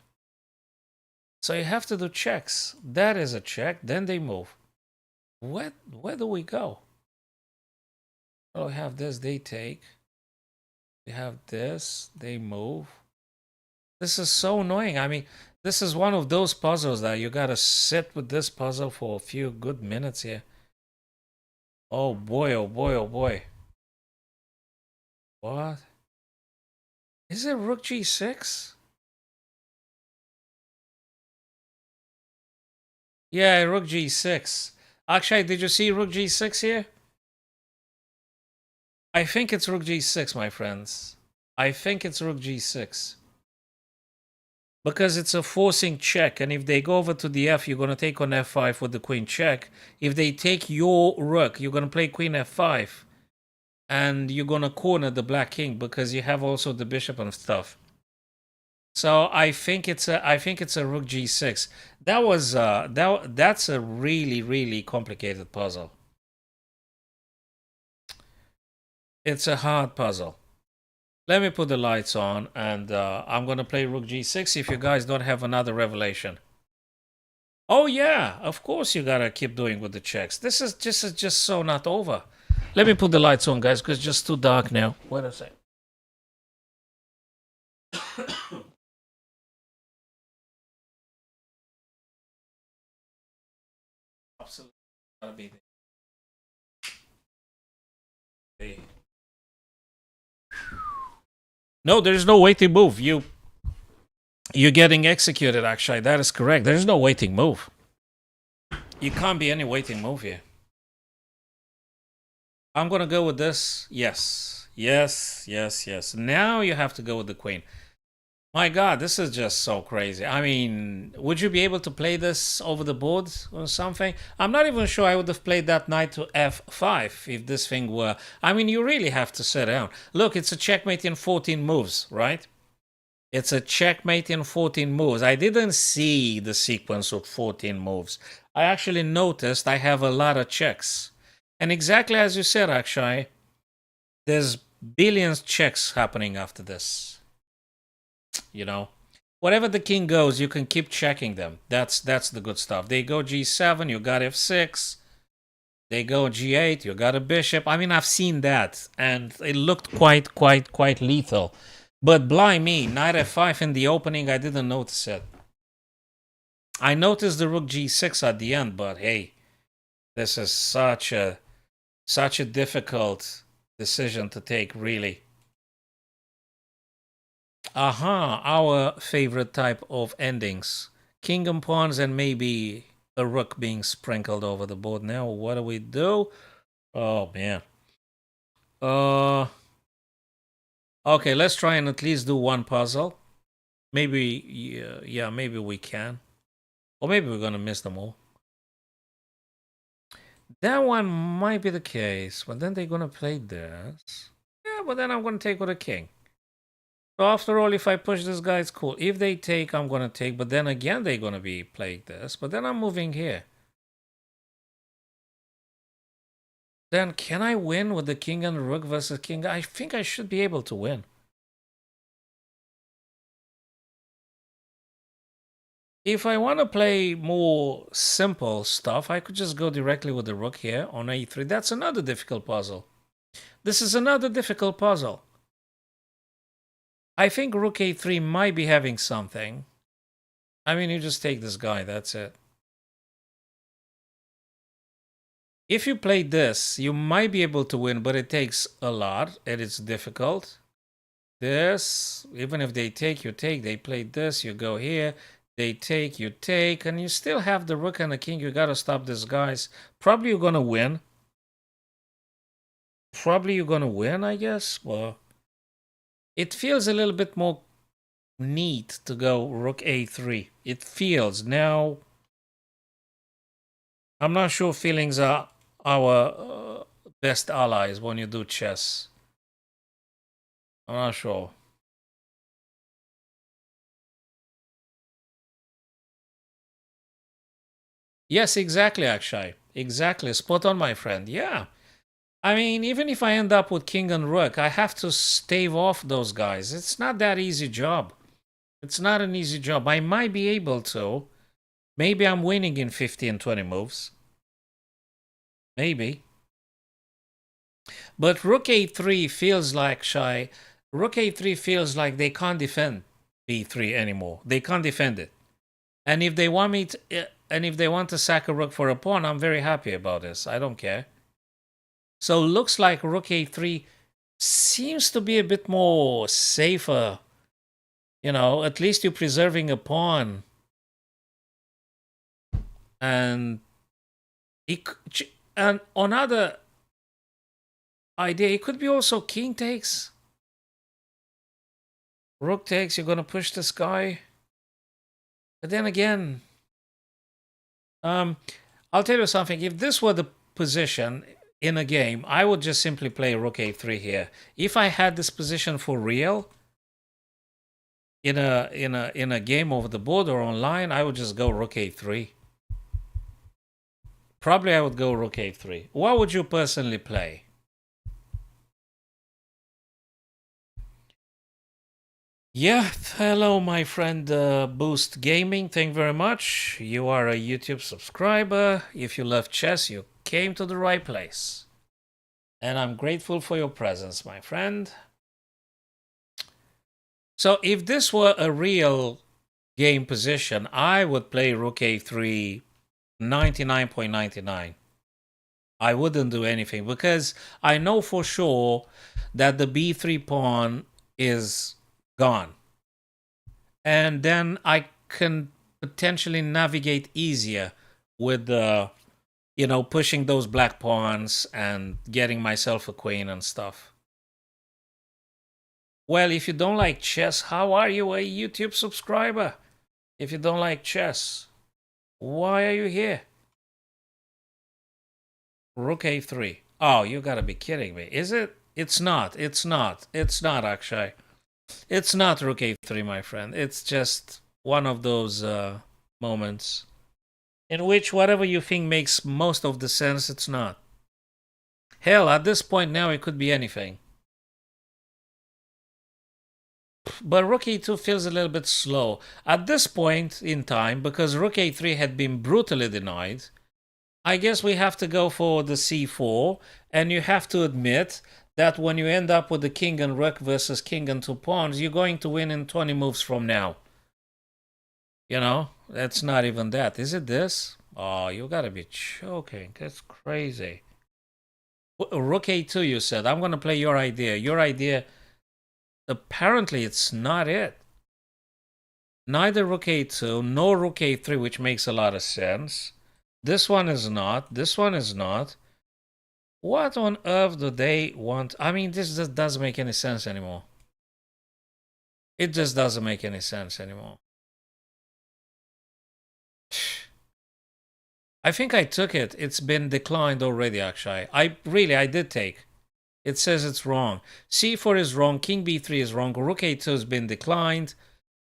So you have to do checks. That is a check. Then they move. Where do we go? Oh, we have this. They take. We have this. They move. This is so annoying. I mean, this is one of those puzzles that you gotta sit with this puzzle for a few good minutes here. Oh boy, oh boy, oh boy. What? Is it rook g6? Yeah, rook g6. Actually, did you see rook g6 here? I think it's rook g6, my friends. I think it's rook g6. because it's a forcing check. And if they go over to the f, you're going to take on f5 with the queen check. If they take your rook, you're going to play queen f5. And you're going to corner the black king because you have also the bishop and stuff. So I think it's a rook g6. That's a really complicated puzzle. It's a hard puzzle. Let me put the lights on, and I'm gonna play rook g6 if you guys don't have another revelation. Oh yeah, of course you gotta keep doing with the checks. This is just so not over. Let me put the lights on, guys, because it's just too dark now. Wait a second. Absolutely gotta be there. No, there's no waiting move. You're getting executed, actually. That is correct. There's no waiting move. You can't be any waiting move here. I'm going to go with this. Yes. Now you have to go with the queen. My God, this is just so crazy. I mean, would you be able to play this over the board or something? I'm not even sure I would have played that knight to f5 if this thing were... I mean, you really have to sit down. Look, it's a checkmate in 14 moves, right? It's a checkmate in 14 moves. I didn't see the sequence of 14 moves. I actually noticed I have a lot of checks. And exactly as you said, Akshay, there's billions checks happening after this. You know, whatever the king goes, you can keep checking them. That's the good stuff. They go g7, you got f6. They go g8, you got a bishop. I mean, I've seen that, and it looked quite lethal. But blimey, knight f5 in the opening, I didn't notice it. I noticed the rook g6 at the end, but hey, this is such a difficult decision to take, really. Aha, our favorite type of endings. King and pawns and maybe a rook being sprinkled over the board. Now, what do we do? Oh, man. Okay, let's try and at least do one puzzle. Maybe, yeah, maybe we can. Or maybe we're going to miss them all. That one might be the case, but then they're going to play this. Yeah, but then I'm going to take with a king. So after all, if I push this guy, it's cool. If they take, I'm going to take. But then again, they're going to be playing this. But then I'm moving here. Then can I win with the king and rook versus king? I think I should be able to win. If I want to play more simple stuff, I could just go directly with the rook here on a3. That's another difficult puzzle. This is another difficult puzzle. I think rook a3 might be having something. I mean, you just take this guy, that's it. If you play this, you might be able to win, but it takes a lot and it's difficult. This, even if they take, you take. They played this, you go here. They take, you take, and you still have the rook and the king. You gotta stop these guys. Probably you're gonna win. Probably you're gonna win, I guess. Well, it feels a little bit more neat to go rook a3. It feels. Now, I'm not sure feelings are our best allies when you do chess. I'm not sure. Yes, exactly, Akshay. Exactly. Spot on, my friend. Yeah. I mean, even if I end up with king and rook, I have to stave off those guys. It's not that easy job. It's not an easy job. I might be able to. Maybe I'm winning in 15, 20 moves. Maybe. But rook a3 feels like shy. Rook a3 feels like they can't defend b3 anymore. They can't defend it. And if they want me to, and if they want to sack a rook for a pawn, I'm very happy about this. I don't care. So looks like rook a3 seems to be a bit more safer. You know, at least you're preserving a pawn. And another idea, it could be also king takes. Rook takes, you're going to push this guy. But then again, I'll tell you something. If this were the position in a game, I would just simply play rook a3 here. If I had this position for real in a game over the board or online, I would just go rook a3. Probably I would go rook a3. What would you personally play? Yeah, hello, my friend Boost Gaming. Thank you very much. You are a YouTube subscriber. If you love chess, you came to the right place. And I'm grateful for your presence, my friend. So if this were a real game position, I would play rook a3 99.99. I wouldn't do anything because I know for sure that the b3 pawn is gone. And then I can potentially navigate easier with the, pushing those black pawns and getting myself a queen and stuff. Well, if you don't like chess, how are you a YouTube subscriber? If you don't like chess, why are you here? Rook a3. Oh, you gotta be kidding me. Is it? It's not. It's not. It's not, actually. It's not rook a3, my friend. It's just one of those moments in which whatever you think makes most of the sense, it's not. Hell, at this point now, it could be anything. But rook e2 feels a little bit slow. At this point in time, because rook a3 had been brutally denied, I guess we have to go for the c4, and you have to admit that when you end up with the king and rook versus king and two pawns, you're going to win in 20 moves from now. That's not even that. Is it this? Oh, you gotta be choking. That's crazy. Rook a2, you said. I'm gonna play your idea. Your idea, apparently it's not it. Neither rook a2, nor rook a3, which makes a lot of sense. This one is not. This one is not. What on earth do they want? I mean, this just doesn't make any sense anymore. It just doesn't make any sense anymore. I think I took it. It's been declined already, actually. I did take. It says it's wrong. c4 is wrong. King b3 is wrong. Rook a2 has been declined.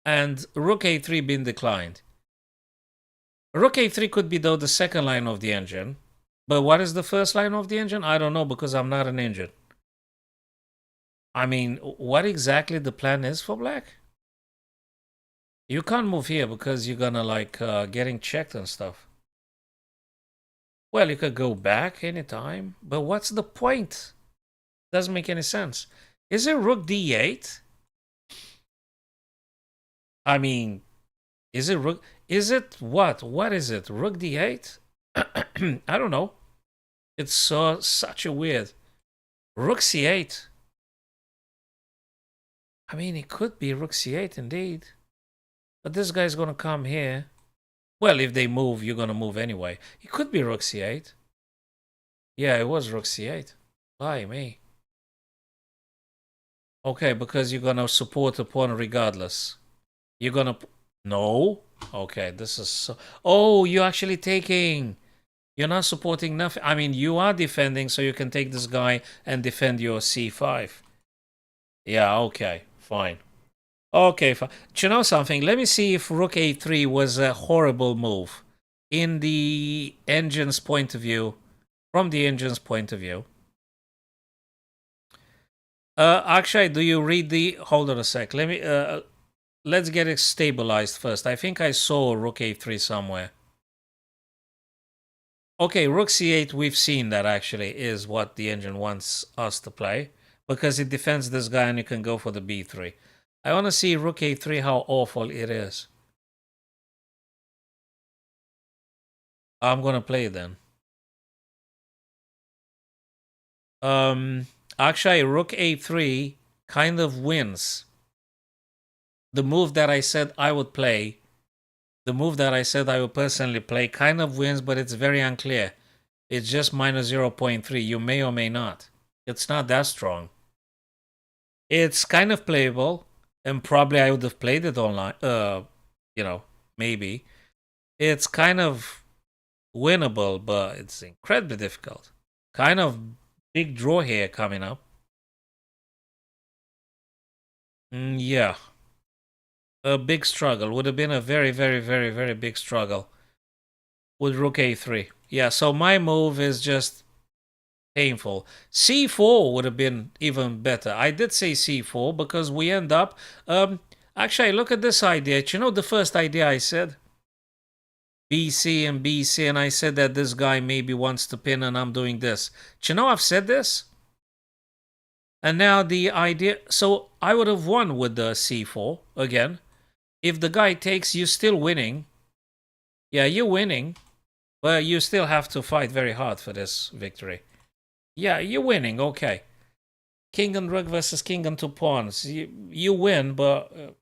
And rook a3 been declined. Rook a3 could be, though, the second line of the engine. But what is the first line of the engine? I don't know, because I'm not an engine. I mean, what exactly the plan is for black? You can't move here because you're gonna, getting checked and stuff. Well, you could go back anytime. But what's the point? Doesn't make any sense. Is it rook d8? I mean, is it rook... Is it what? What is it? Rook d8? I don't know. It's such a weird... Rook c8. I mean, it could be rook c8 indeed. But this guy's gonna come here. Well, if they move, you're gonna move anyway. It could be rook c8. Yeah, it was rook c8. By me. Okay, because you're gonna support the pawn regardless. You're gonna... No? Okay, this is so... Oh, you're actually taking... You're not supporting nothing. I mean, you are defending, so you can take this guy and defend your c5. Yeah, okay, fine. Okay, fine. Do you know something? Let me see if rook a3 was a horrible move. In the engine's point of view. From the engine's point of view. Actually, do you read the... Hold on a sec. Let me... let's get it stabilized first. I think I saw rook a3 somewhere. Okay, rook c8, we've seen that actually is what the engine wants us to play. Because it defends this guy and you can go for the b3. I want to see rook a3, how awful it is. I'm going to play it then. Actually, rook a3 kind of wins. The move that I said I would play, the move that I said I would personally play kind of wins, but it's very unclear. It's just minus 0.3. You may or may not. It's not that strong. It's kind of playable, and probably I would have played it online, maybe. It's kind of winnable, but it's incredibly difficult. Kind of big draw here coming up. Yeah. A big struggle. Would have been a very, very, very, very big struggle with rook a3. Yeah, so my move is just painful. c4 would have been even better. I did say c4 because we end up... actually, look at this idea. Do you know the first idea I said? BC and BC, and I said that this guy maybe wants to pin and I'm doing this. Do you know I've said this? And now the idea... So I would have won with the c4 again. If the guy takes, you're still winning. Yeah, you're winning. But you still have to fight very hard for this victory. Yeah, you're winning, okay. King and rook versus king and two pawns. You win, but...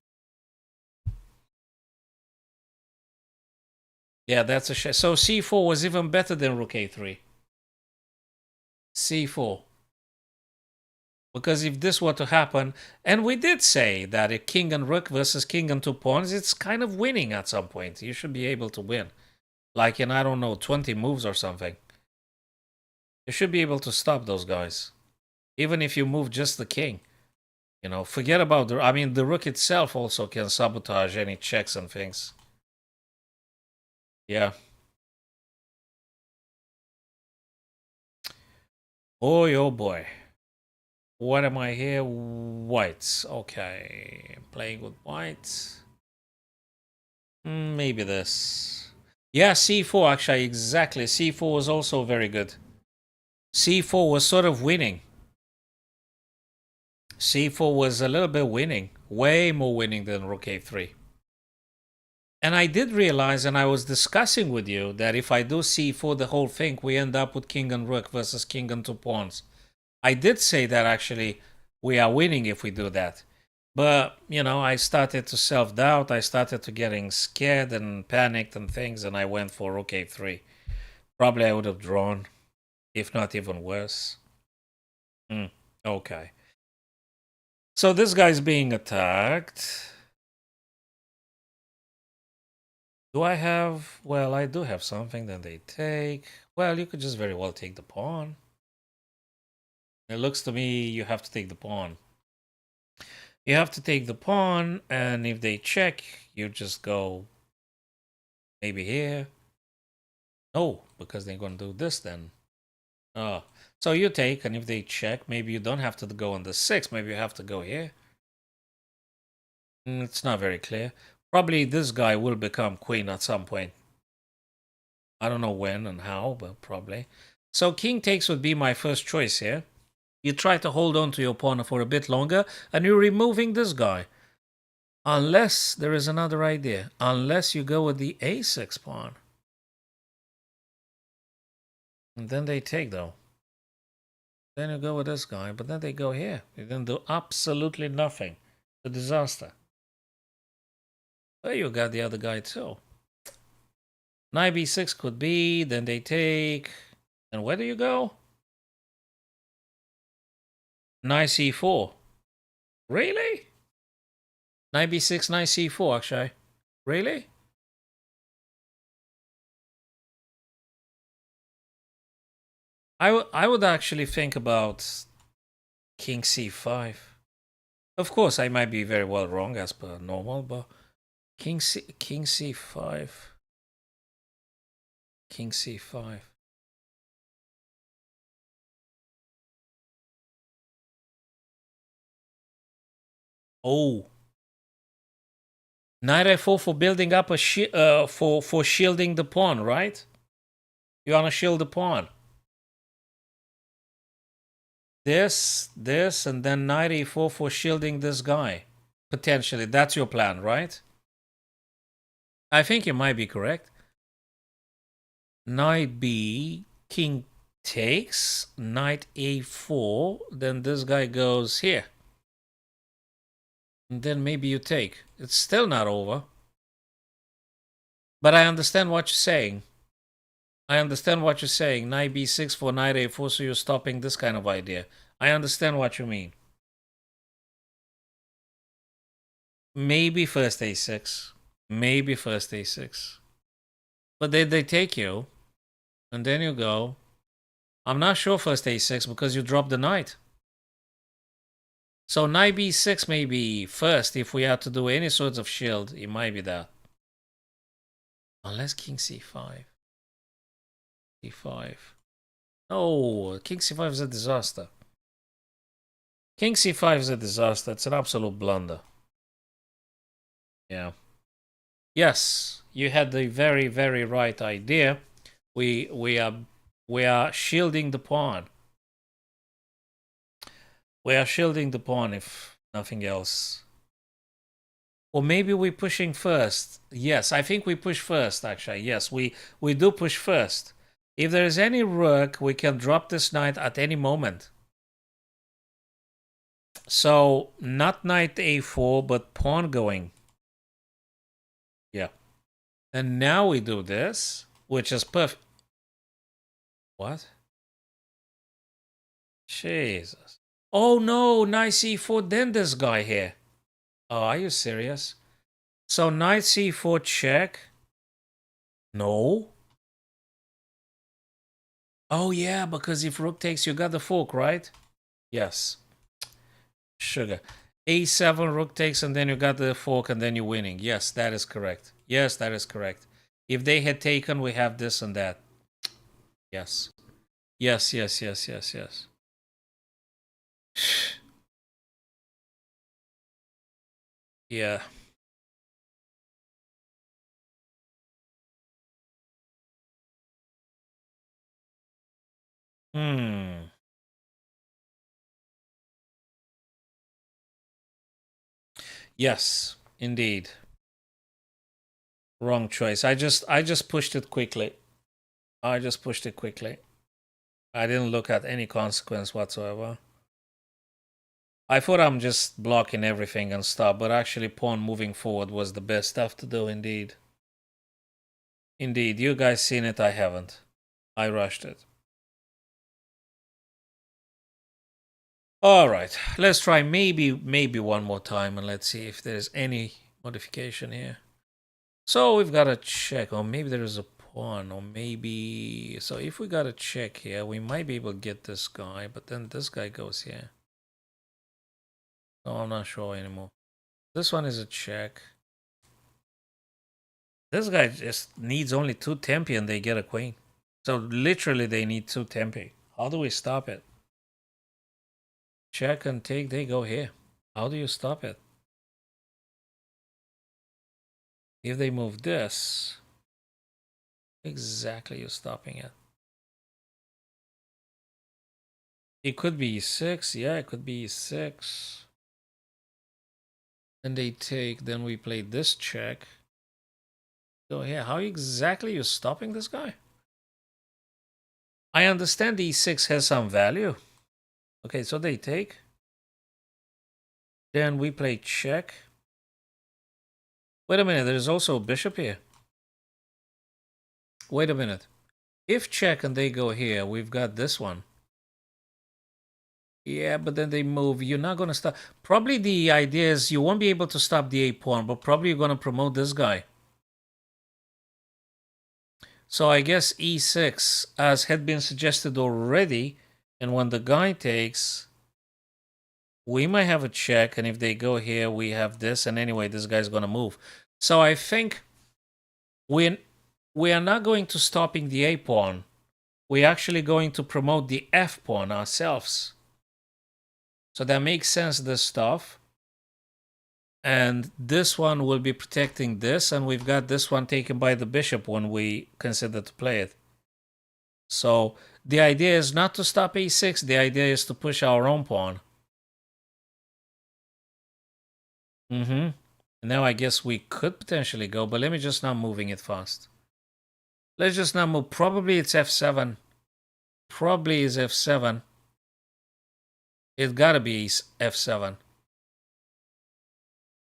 yeah, that's a shame. So c4 was even better than rook a3. c4. Because if this were to happen, and we did say that a king and rook versus king and two pawns, it's kind of winning at some point. You should be able to win. Like in, I don't know, 20 moves or something. You should be able to stop those guys. Even if you move just the king. You know, forget about the... I mean, the rook itself also can sabotage any checks and things. Yeah. Boy, oh boy. What am I here? Whites. Okay. Playing with whites. Maybe this. Yeah, c4 actually, exactly. c4 was also very good. c4 was sort of winning. c4 was a little bit winning. Way more winning than rook a3. And I did realize, and I was discussing with you, that if I do c4 the whole thing, we end up with king and rook versus king and two pawns. I did say that actually we are winning if we do that. But, you know, I started to self-doubt. I started to getting scared and panicked and things, and I went for rook a3. Probably I would have drawn, if not even worse. Okay. So this guy's being attacked. Do I have... well, I do have something that they take. Well, you could just very well take the pawn. It looks to me you have to take the pawn. You have to take the pawn, and if they check, you just go maybe here. No, because they're going to do this then. Oh, so you take, and if they check, maybe you don't have to go on the 6. Maybe you have to go here. It's not very clear. Probably this guy will become queen at some point. I don't know when and how, but probably. So king takes would be my first choice here. You try to hold on to your pawn for a bit longer, and you're removing this guy. Unless there is another idea. Unless you go with the a6 pawn. And then they take, though. Then you go with this guy, but then they go here. You then do absolutely nothing. A disaster. Well, you got the other guy, too. Knight b6 could be, then they take. And where do you go? Knight c4. Really? Knight b6, knight c4, actually. Really? I would actually think about king c5. Of course, I might be very well wrong as per normal, but king c5. King c5. Oh. Knight f4 for building up a for shielding the pawn, right? You wanna shield the pawn. This, and then knight e4 for shielding this guy. Potentially, that's your plan, right? I think you might be correct. Knight b, king takes, knight a4, then this guy goes here. And then maybe you take. It's still not over. But I understand what you're saying. I understand what you're saying. Knight b6 for knight a4, so you're stopping this kind of idea. I understand what you mean. Maybe first a6. Maybe first a6. But they take you, and then you go. I'm not sure first a6 because you drop the knight. So knight b6 may be first. If we had to do any sorts of shield, it might be that. Unless king c5. c5. No, king c5 is a disaster. King c5 is a disaster. It's an absolute blunder. Yeah. Yes, you had the very, very right idea. We are shielding the pawn. We are shielding the pawn, if nothing else. Or maybe we're pushing first. Yes, I think we push first, actually. Yes, we do push first. If there is any rook, we can drop this knight at any moment. So, not knight a4, but pawn going. Yeah. And now we do this, which is perfect. What? Jesus. Oh no, knight c4, then this guy here. Oh, are you serious? So knight c4 check. No. Oh yeah, because if rook takes, you got the fork, right? Yes. Sugar. a7, rook takes, and then you got the fork, and then you're winning. Yes, that is correct. Yes, that is correct. If they had taken, we have this and that. Yes. Yes, yes, yes, yes, yes. Yeah. Hmm. Yes, indeed. Wrong choice. I just pushed it quickly. I just pushed it quickly. I didn't look at any consequence whatsoever. I thought I'm just blocking everything and stop, but actually pawn moving forward was the best stuff to do indeed. Indeed, you guys seen it, I haven't. I rushed it. Alright, let's try maybe one more time and let's see if there's any modification here. So we've got to check, or maybe there is a pawn, or maybe... So if we got to check here, we might be able to get this guy, but then this guy goes here. So I'm not sure anymore. This one is a check. This guy just needs only 2 tempi and they get a queen. So literally they need 2 tempi. How do we stop it? Check and take, they go here. How do you stop it? If they move this, exactly you're stopping it. It could be e6, yeah, it could be e6. And they take, then we play this check. So here, how exactly you stopping this guy? I understand the e6 has some value. Okay, so they take. Then we play check. Wait a minute, there's also a bishop here. Wait a minute. If check and they go here, we've got this one. Yeah, but then they move. You're not going to stop. Probably the idea is you won't be able to stop the a pawn, but probably you're going to promote this guy. So I guess e6, as had been suggested already, and when the guy takes, we might have a check, and if they go here, we have this, and anyway, this guy's going to move. So I think we are not going to stopping the a pawn. We're actually going to promote the f pawn ourselves. So that makes sense, this stuff. And this one will be protecting this, and we've got this one taken by the bishop when we consider to play it. So the idea is not to stop a6, the idea is to push our own pawn. Now I guess we could potentially go, but let me just not moving it fast. Let's just not move. Probably it's f7. Probably is f7. It gotta be f7.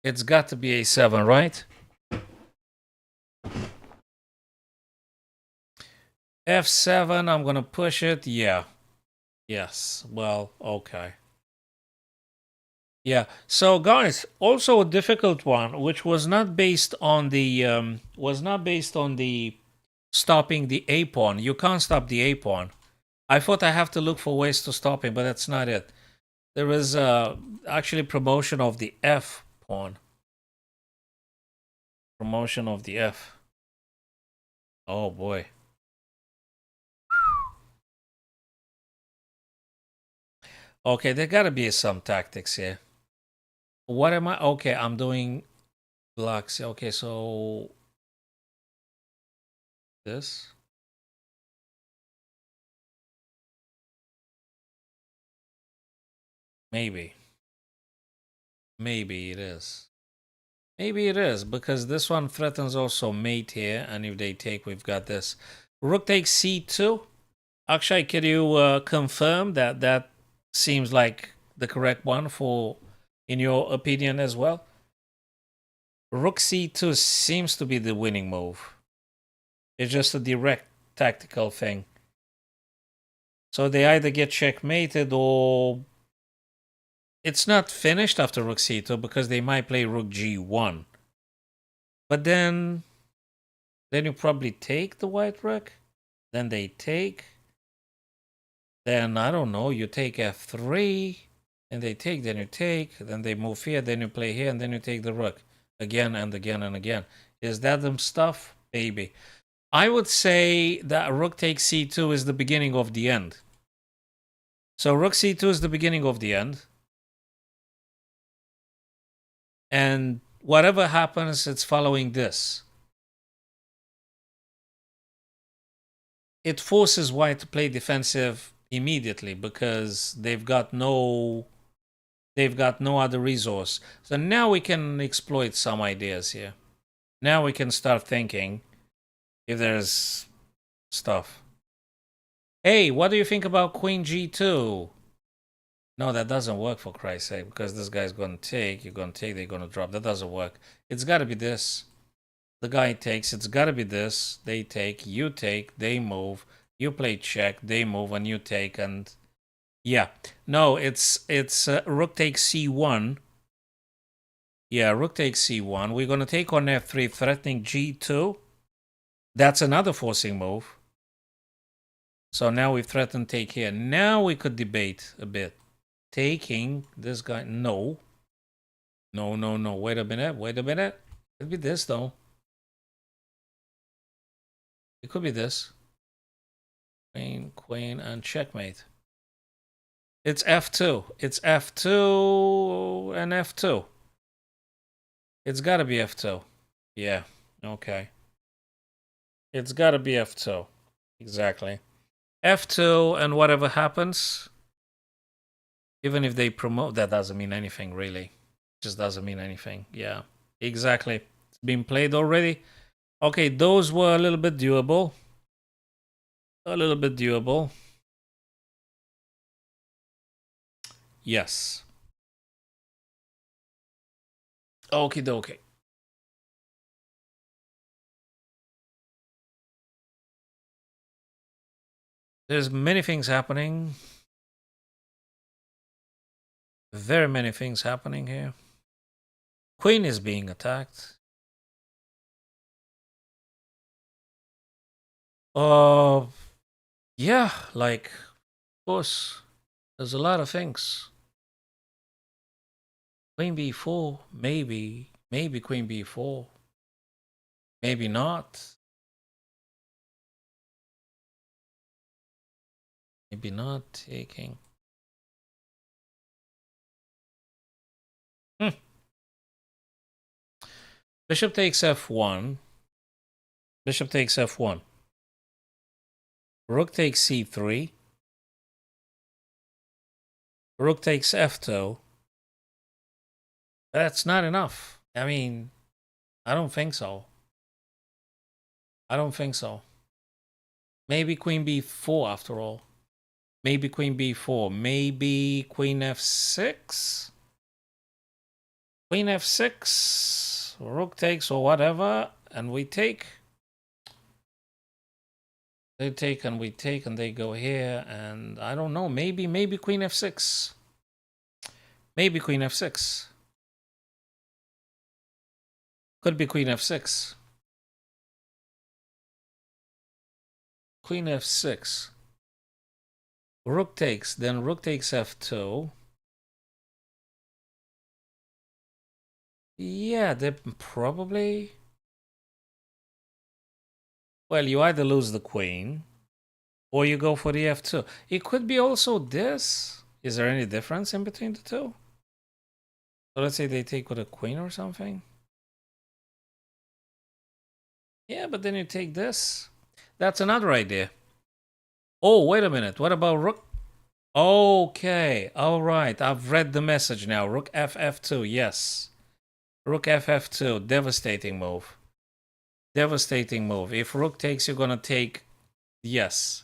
It's got to be a7, right? f7, I'm gonna push it. Yeah. Yes. Well, okay. Yeah. So guys, also a difficult one, which was not based on the stopping the A pawn. You can't stop the A pawn. I thought I have to look for ways to stop it, but that's not it. There is actually promotion of the F pawn. Promotion of the F. Oh boy. Okay, there gotta be some tactics here. What am I? Okay, I'm doing blocks. Okay, so this. Maybe. Maybe it is. Maybe it is, because this one threatens also mate here, and if they take, we've got this. Rook takes c2. Akshay, can you confirm that that seems like the correct one for, in your opinion as well? Rook c2 seems to be the winning move. It's just a direct tactical thing. So they either get checkmated or it's not finished after rook c2 because they might play rook g1. But then you probably take the white rook. Then they take. Then I don't know, you take f3. And they take, then you take. Then they move here, then you play here, and then you take the rook. Again and again and again. Is that them stuff? Maybe. I would say that rook takes c2 is the beginning of the end. So rook c2 is the beginning of the end. And whatever happens, it's following this. It forces white to play defensive immediately because they've got no other resource. So now we can exploit some ideas here. Now we can start thinking if there's stuff. Hey, what do you think about queen g2? No, that doesn't work, for Christ's sake, because this guy's going to take, you're going to take, they're going to drop. That doesn't work. It's got to be this. The guy takes, it's got to be this. They take, you take, they move. You play check, they move, and you take, and yeah. No, it's rook takes c1. Yeah, rook takes c1. We're going to take on f3, threatening g2. That's another forcing move. So now we've threatened take here. Now we could debate a bit. Taking this guy. No. No, no, no. Wait a minute. Wait a minute. It could be this, though. It could be this. Queen, queen, and checkmate. It's f2. It's f2 and f2. It's got to be f2. Yeah. Okay. It's got to be f2. Exactly. f2, and whatever happens, even if they promote, that doesn't mean anything, really. Just doesn't mean anything. Yeah, exactly. It's been played already. Okay, those were a little bit doable. A little bit doable. Yes. Okie dokie. There's many things happening. Very many things happening here. Queen is being attacked. Yeah, like, of course, there's a lot of things. Queen b4, maybe queen b4. Maybe not. Maybe not taking. Bishop takes f1. Bishop takes f1. Rook takes c3. Rook takes f2. That's not enough. I mean, I don't think so. I don't think so. Maybe queen b4 after all. Maybe queen b4. Maybe queen f6. Queen f6. Rook takes or whatever. And we take. They take and we take and they go here. And I don't know. Maybe queen f6. Maybe queen f6. Could be queen f6. Queen f6. Rook takes, then rook takes f2. Yeah, they probably... Well, you either lose the queen, or you go for the f2. It could be also this. Is there any difference in between the two? So let's say they take with a queen or something. Yeah, but then you take this. That's another idea. Oh, wait a minute. What about rook? Okay, all right. I've read the message now. Rook ff2, yes. Rook ff2, devastating move. Devastating move. If rook takes, you're gonna take... Yes.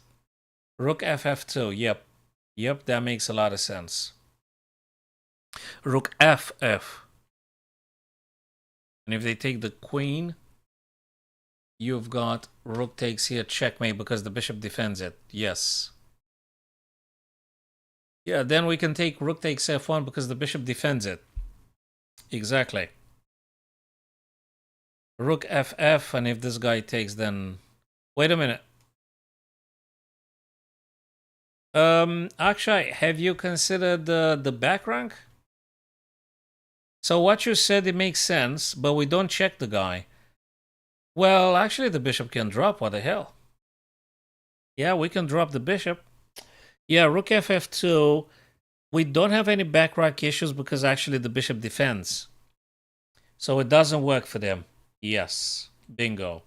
Rook ff2, yep. Yep, that makes a lot of sense. Rook ff. And if they take the queen, you've got rook takes here, checkmate, because the bishop defends it. Yes. Yeah, then we can take rook takes f1 because the bishop defends it. Exactly. Rook ff, and if this guy takes, then... Wait a minute. Actually, have you considered the back rank? So what you said, it makes sense, but we don't check the guy. Well, actually, the bishop can drop. What the hell? Yeah, we can drop the bishop. Yeah, rook ff2. We don't have any back rank issues because actually the bishop defends. So it doesn't work for them. Yes. Bingo.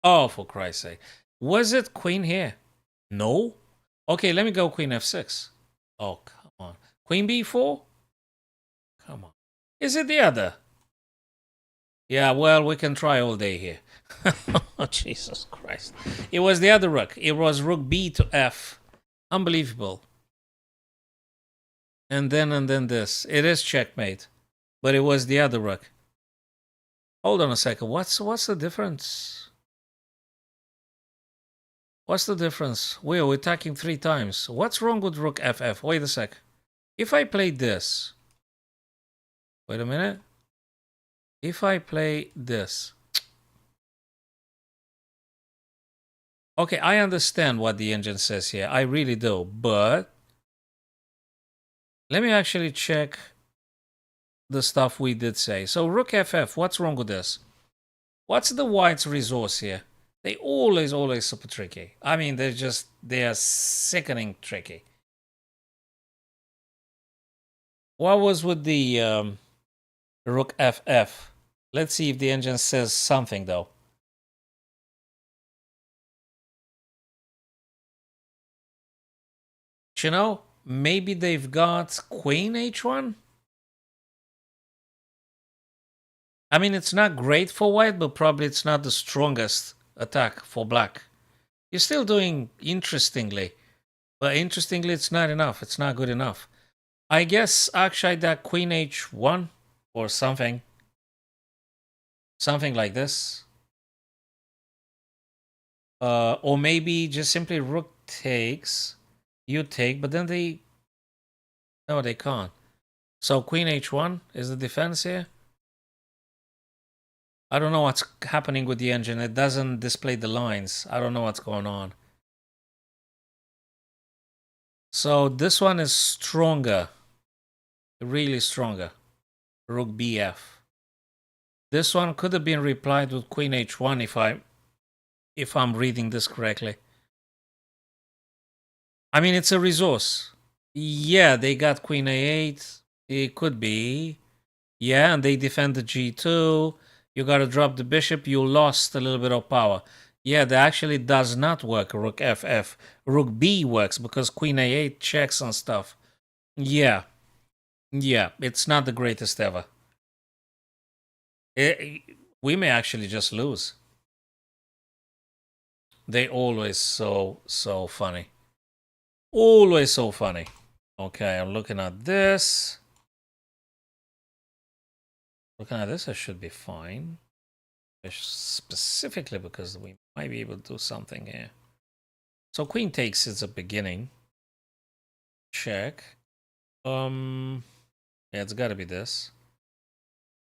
Oh, for Christ's sake. Was it queen here? No? Okay, let me go queen f6. Oh, come on. Queen b4? Come on. Is it the other? Yeah, well, we can try all day here. Oh, Jesus Christ. It was the other rook. It was rook b to f. Unbelievable. And then this. It is checkmate. But it was the other rook. Hold on a second. What's the difference? What's the difference? We're attacking 3 times. What's wrong with rook ff? Wait a sec. If I play this... Wait a minute. If I play this... Okay, I understand what the engine says here. I really do. But... let me actually check the stuff we did say. So rook ff, what's wrong with this? What's the white's resource here? They always super tricky. I mean, they are sickening tricky. What was with the rook ff? Let's see if the engine says something though. You know, maybe they've got queen h1? I mean, it's not great for white, but probably it's not the strongest attack for black. You're still doing interestingly. But interestingly, it's not enough. It's not good enough. I guess actually that queen h1 or something. Something like this. Or maybe just simply rook takes. You take, but then they... No, they can't. So queen h1 is the defense here. I don't know what's happening with the engine. It doesn't display the lines. I don't know what's going on. So this one is stronger. Really stronger. Rook bf. This one could have been replied with queen h1 if I'm reading this correctly. I mean, it's a resource. Yeah, they got queen a8. It could be. Yeah, and they defend the g2. You got to drop the bishop. You lost a little bit of power. Yeah, that actually does not work, rook ff. Rook b works because queen a8 checks and stuff. Yeah. Yeah, it's not the greatest ever. We may actually just lose. They always so funny. Always so funny. Okay, I'm looking at this. Looking at this, I should be fine. Specifically because we might be able to do something here. So queen takes is a beginning. Check. Yeah, it's got to be this.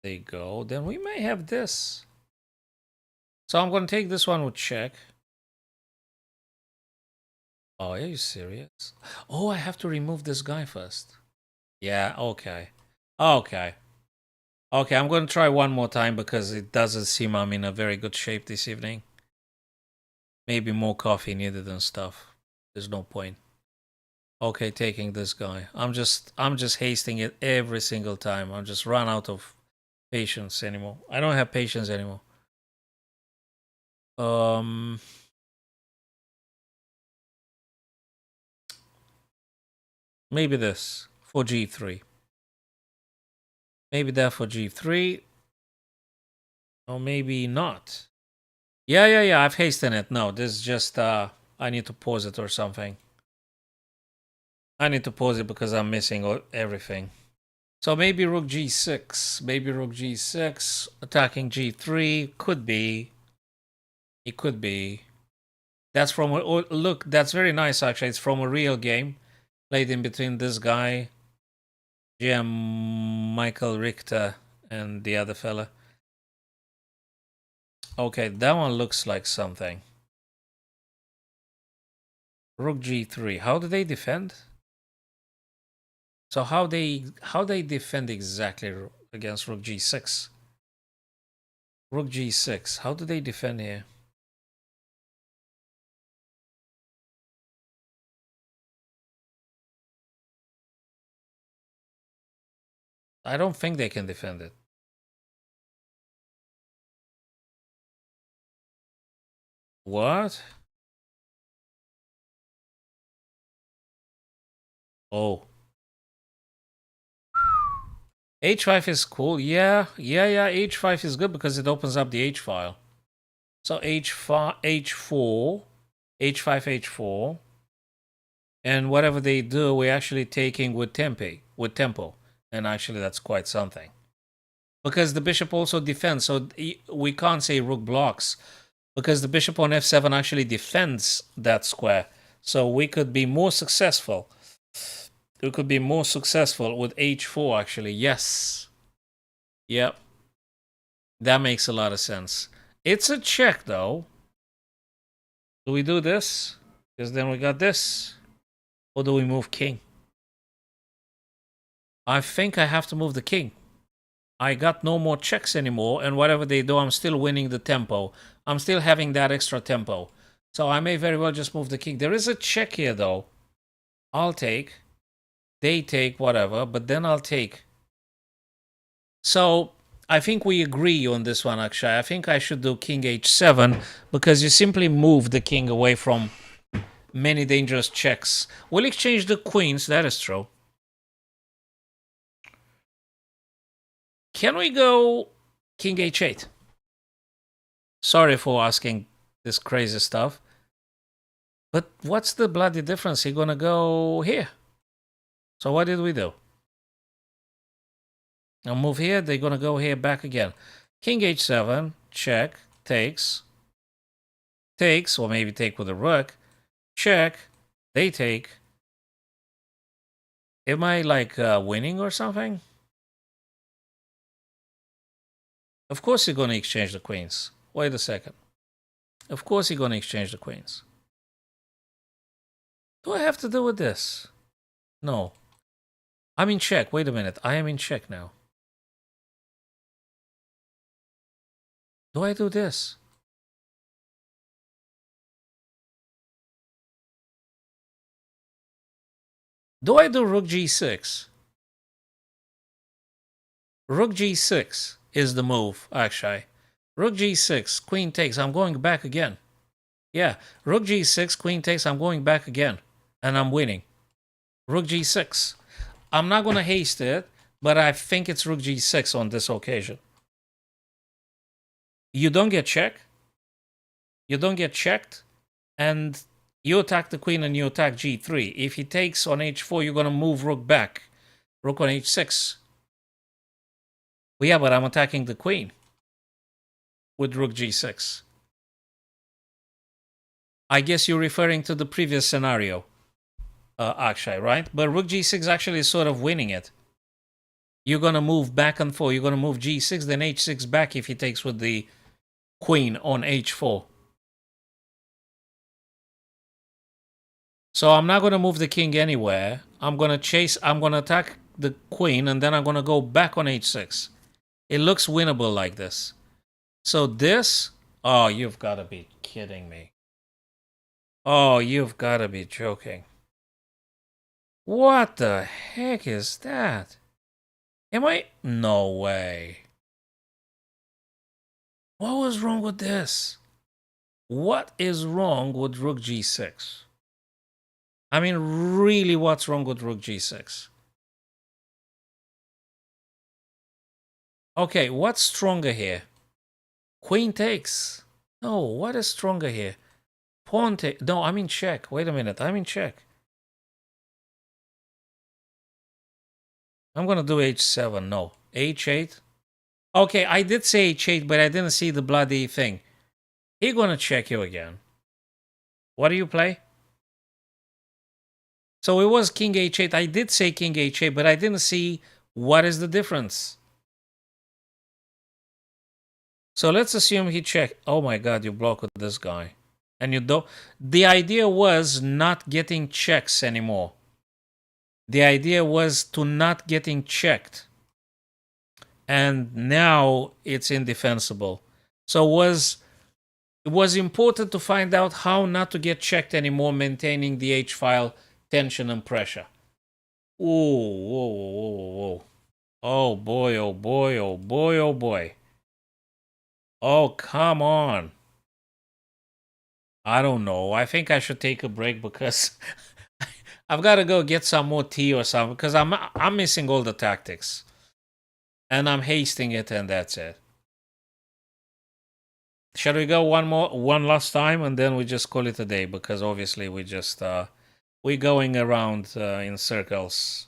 There you go. Then we may have this. So I'm going to take this one with check. Oh, are you serious? Oh, I have to remove this guy first. Yeah, okay. Okay. Okay, I'm going to try one more time because it doesn't seem I'm in a very good shape this evening. Maybe more coffee needed and stuff. There's no point. Okay, taking this guy. I'm just hasting it every single time. I'm just run out of patience anymore. I don't have patience anymore. Maybe this for G3. Maybe that for G3. Or maybe not. Yeah. I've hastened it. No, this is just I need to pause it or something. I need to pause it because I'm missing everything. So maybe rook G6. Maybe rook G6. Attacking G3. Could be. It could be. That's from look, that's very nice actually. It's from a real game. Played in between this guy, GM Michael Richter, and the other fella. Okay, that one looks like something. Rook G3. How do they defend? So how they defend exactly against Rook G6? Rook G6. How do they defend here? I don't think they can defend it. What? Oh. H5 is cool. Yeah. H5 is good because it opens up the H file. So H5, H4, H5, H4. And whatever they do, we're actually taking with tempo. And actually that's quite something. Because the bishop also defends, so we can't say rook blocks. Because the bishop on f7 actually defends that square. So we could be more successful. We could be more successful with h4 actually. Yes. Yep. That makes a lot of sense. It's a check though. Do we do this? Because then we got this. Or do we move king? I think I have to move the king. I got no more checks anymore, and whatever they do, I'm still winning the tempo. I'm still having that extra tempo. So I may very well just move the king. There is a check here though. I'll take. They take, whatever, but then I'll take. So I think we agree on this one, Akshay. I think I should do king h7 because you simply move the king away from many dangerous checks. We'll exchange the queens, that is true. Can we go king h8? Sorry for asking this crazy stuff. But what's the bloody difference? He's gonna go here. So what did we do? I'll move here. They're gonna go here back again. King h7, check, takes, or maybe take with a rook. Check, they take. Am I like winning or something? Of course he's gonna exchange the queens. Wait a second. Of course he's gonna exchange the queens. Do I have to do with this? No. I'm in check. Wait a minute. I am in check now. Do I do this? Do I do rook g6? Rook g6 is the move, actually. Rook g6, queen takes. I'm going back again. Yeah, rook g6, queen takes. I'm going back again. And I'm winning. Rook g6. I'm not going to haste it, but I think it's rook g6 on this occasion. You don't get checked. You don't get checked. And you attack the queen and you attack g3. If he takes on h4, you're going to move rook back. Rook on h6. Well, yeah, but I'm attacking the queen with rook g6. I guess you're referring to the previous scenario, Akshay, right? But rook g6 actually is sort of winning it. You're going to move back and forth. You're going to move g6, then h6 back if he takes with the queen on h4. So I'm not going to move the king anywhere. I'm going to attack the queen, and then I'm going to go back on h6. It looks winnable like this. So this, oh, you've got to be kidding me. Oh, you've got to be joking. What the heck is that? No way. What was wrong with this? What is wrong with rook g6? I mean, really, what's wrong with rook g6? Okay, what's stronger here? Queen takes. No, what is stronger here? Pawn take. No, I'm in check. Wait a minute, I'm in check. I'm going to do h7. No. h8. Okay, I did say h8, but I didn't see the bloody thing. He's going to check you again. What do you play? So it was king h8. I did say king h8, but I didn't see what is the difference. So let's assume he checked. Oh my god, you blocked this guy. And you don't. The idea was not getting checks anymore. The idea was to not getting checked. And now it's indefensible. So it was important to find out how not to get checked anymore, maintaining the h-file tension and pressure. Ooh, whoa, whoa, whoa, whoa. Oh boy, oh boy, oh boy, oh boy. Oh, come on. I don't know. I think I should take a break because I've got to go get some more tea or something because I'm missing all the tactics. And I'm hasting it, and that's it. Shall we go one last time, and then we just call it a day? Because obviously we just we're going around in circles.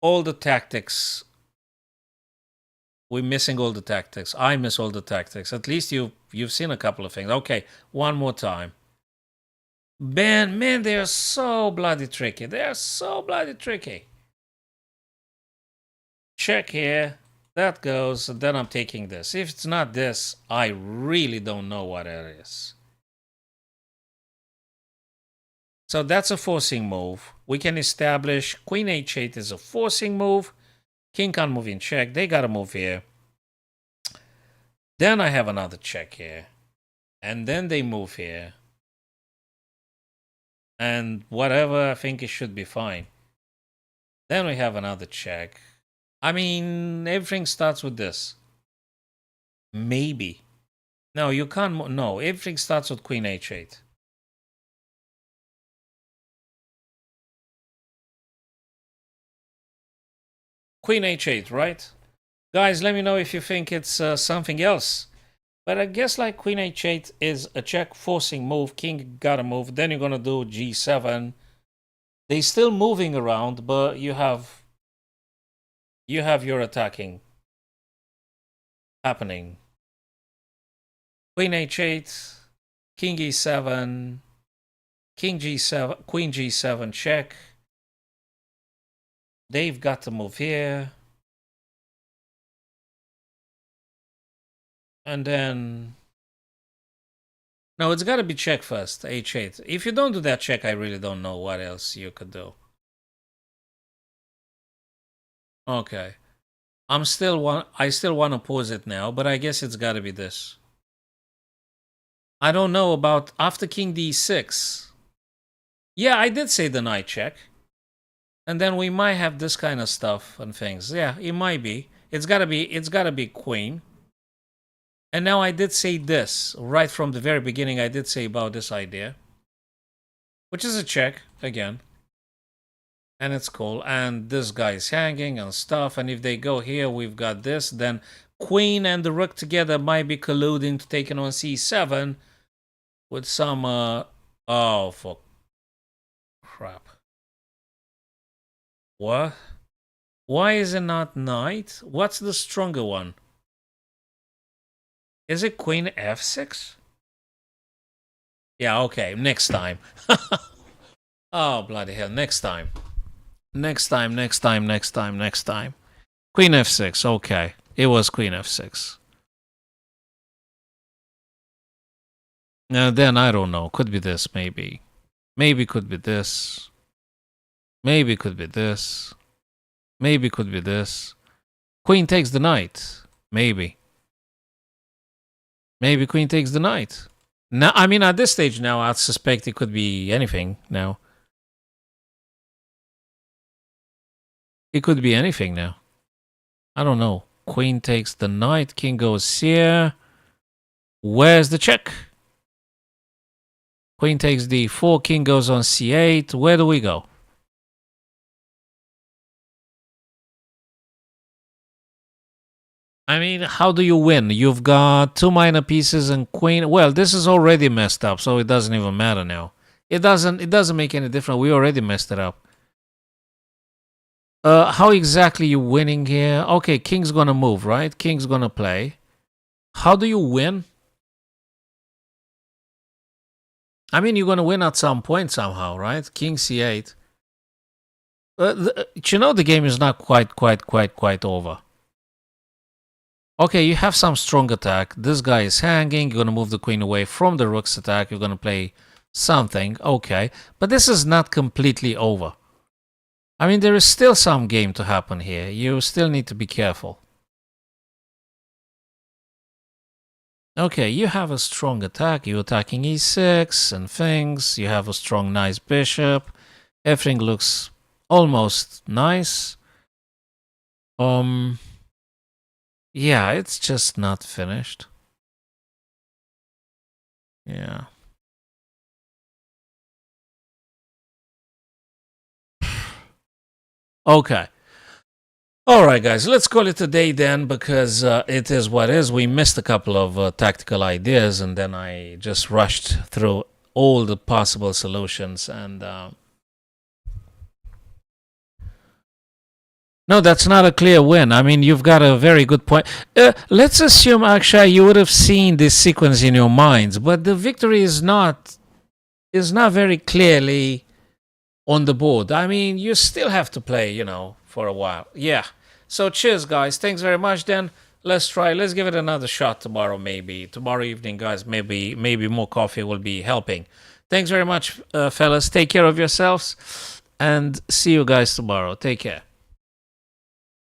All the tactics. We're missing all the tactics. I miss all the tactics. At least you've seen a couple of things. Okay, one more time. Man, they are so bloody tricky. They are so bloody tricky. Check here. That goes, and then I'm taking this. If it's not this, I really don't know what it is. So that's a forcing move. We can establish queen h8 is a forcing move. King can't move in check. They got to move here. Then I have another check here. And then they move here. And whatever, I think it should be fine. Then we have another check. I mean, everything starts with this. Maybe. No, you can't. No, everything starts with queen h8. Queen h8, right? Guys, let me know if you think it's something else. But I guess like queen h8 is a check forcing move. King gotta move. Then you're gonna do g7. They're still moving around, but you have your attacking happening. Queen h8, king e7, king g7, queen g7 check. They've got to move here. And then... No, it's got to be check first, h8. If you don't do that check, I really don't know what else you could do. Okay. I still want to pause it now, but I guess it's got to be this. I don't know about after king d6. Yeah, I did say the knight check. And then we might have this kind of stuff and things. Yeah, it might be. It's got to be queen. And now I did say this right from the very beginning. I did say about this idea, which is a check again. And it's cool. And this guy is hanging and stuff. And if they go here, we've got this. Then queen and the rook together might be colluding to take it on c7 with some... oh, for crap. What? Why is it not knight? What's the stronger one? Is it queen f6? Yeah, okay. Next time. Oh, bloody hell. Next time. Next time. Queen f6. Okay. It was queen f6. Now then, I don't know. Could be this, maybe. Maybe could be this. Maybe could be this. Maybe could be this. Queen takes the knight. Maybe. Maybe queen takes the knight. Now, I mean, at this stage now, I'd suspect it could be anything now. It could be anything now. I don't know. Queen takes the knight. King goes here. Where's the check? Queen takes d4. King goes on c8. Where do we go? I mean, how do you win? You've got 2 minor pieces and queen. Well, this is already messed up, so it doesn't even matter now. It doesn't make any difference. We already messed it up. How exactly you winning here? Okay, king's gonna move, right? King's gonna play. How do you win? I mean, you're gonna win at some point somehow, right? King c8. You know the game is not quite over. Okay, you have some strong attack. This guy is hanging. You're gonna move the queen away from the rook's attack. You're gonna play something. Okay, but this is not completely over. I mean, there is still some game to happen here. You still need to be careful. Okay, you have a strong attack. You're attacking e6 and things. You have a strong, nice bishop. Everything looks almost nice. Yeah, it's just not finished. Yeah. Okay. All right, guys, let's call it a day then, because it is what is. We missed a couple of tactical ideas, and then I just rushed through all the possible solutions. And no, that's not a clear win. I mean, you've got a very good point. Let's assume, Akshay, you would have seen this sequence in your minds, but the victory is not very clearly on the board. I mean, you still have to play, you know, for a while. Yeah. So cheers, guys. Thanks very much. Then let's give it another shot tomorrow, maybe. Tomorrow evening, guys. Maybe more coffee will be helping. Thanks very much, fellas. Take care of yourselves, and see you guys tomorrow. Take care.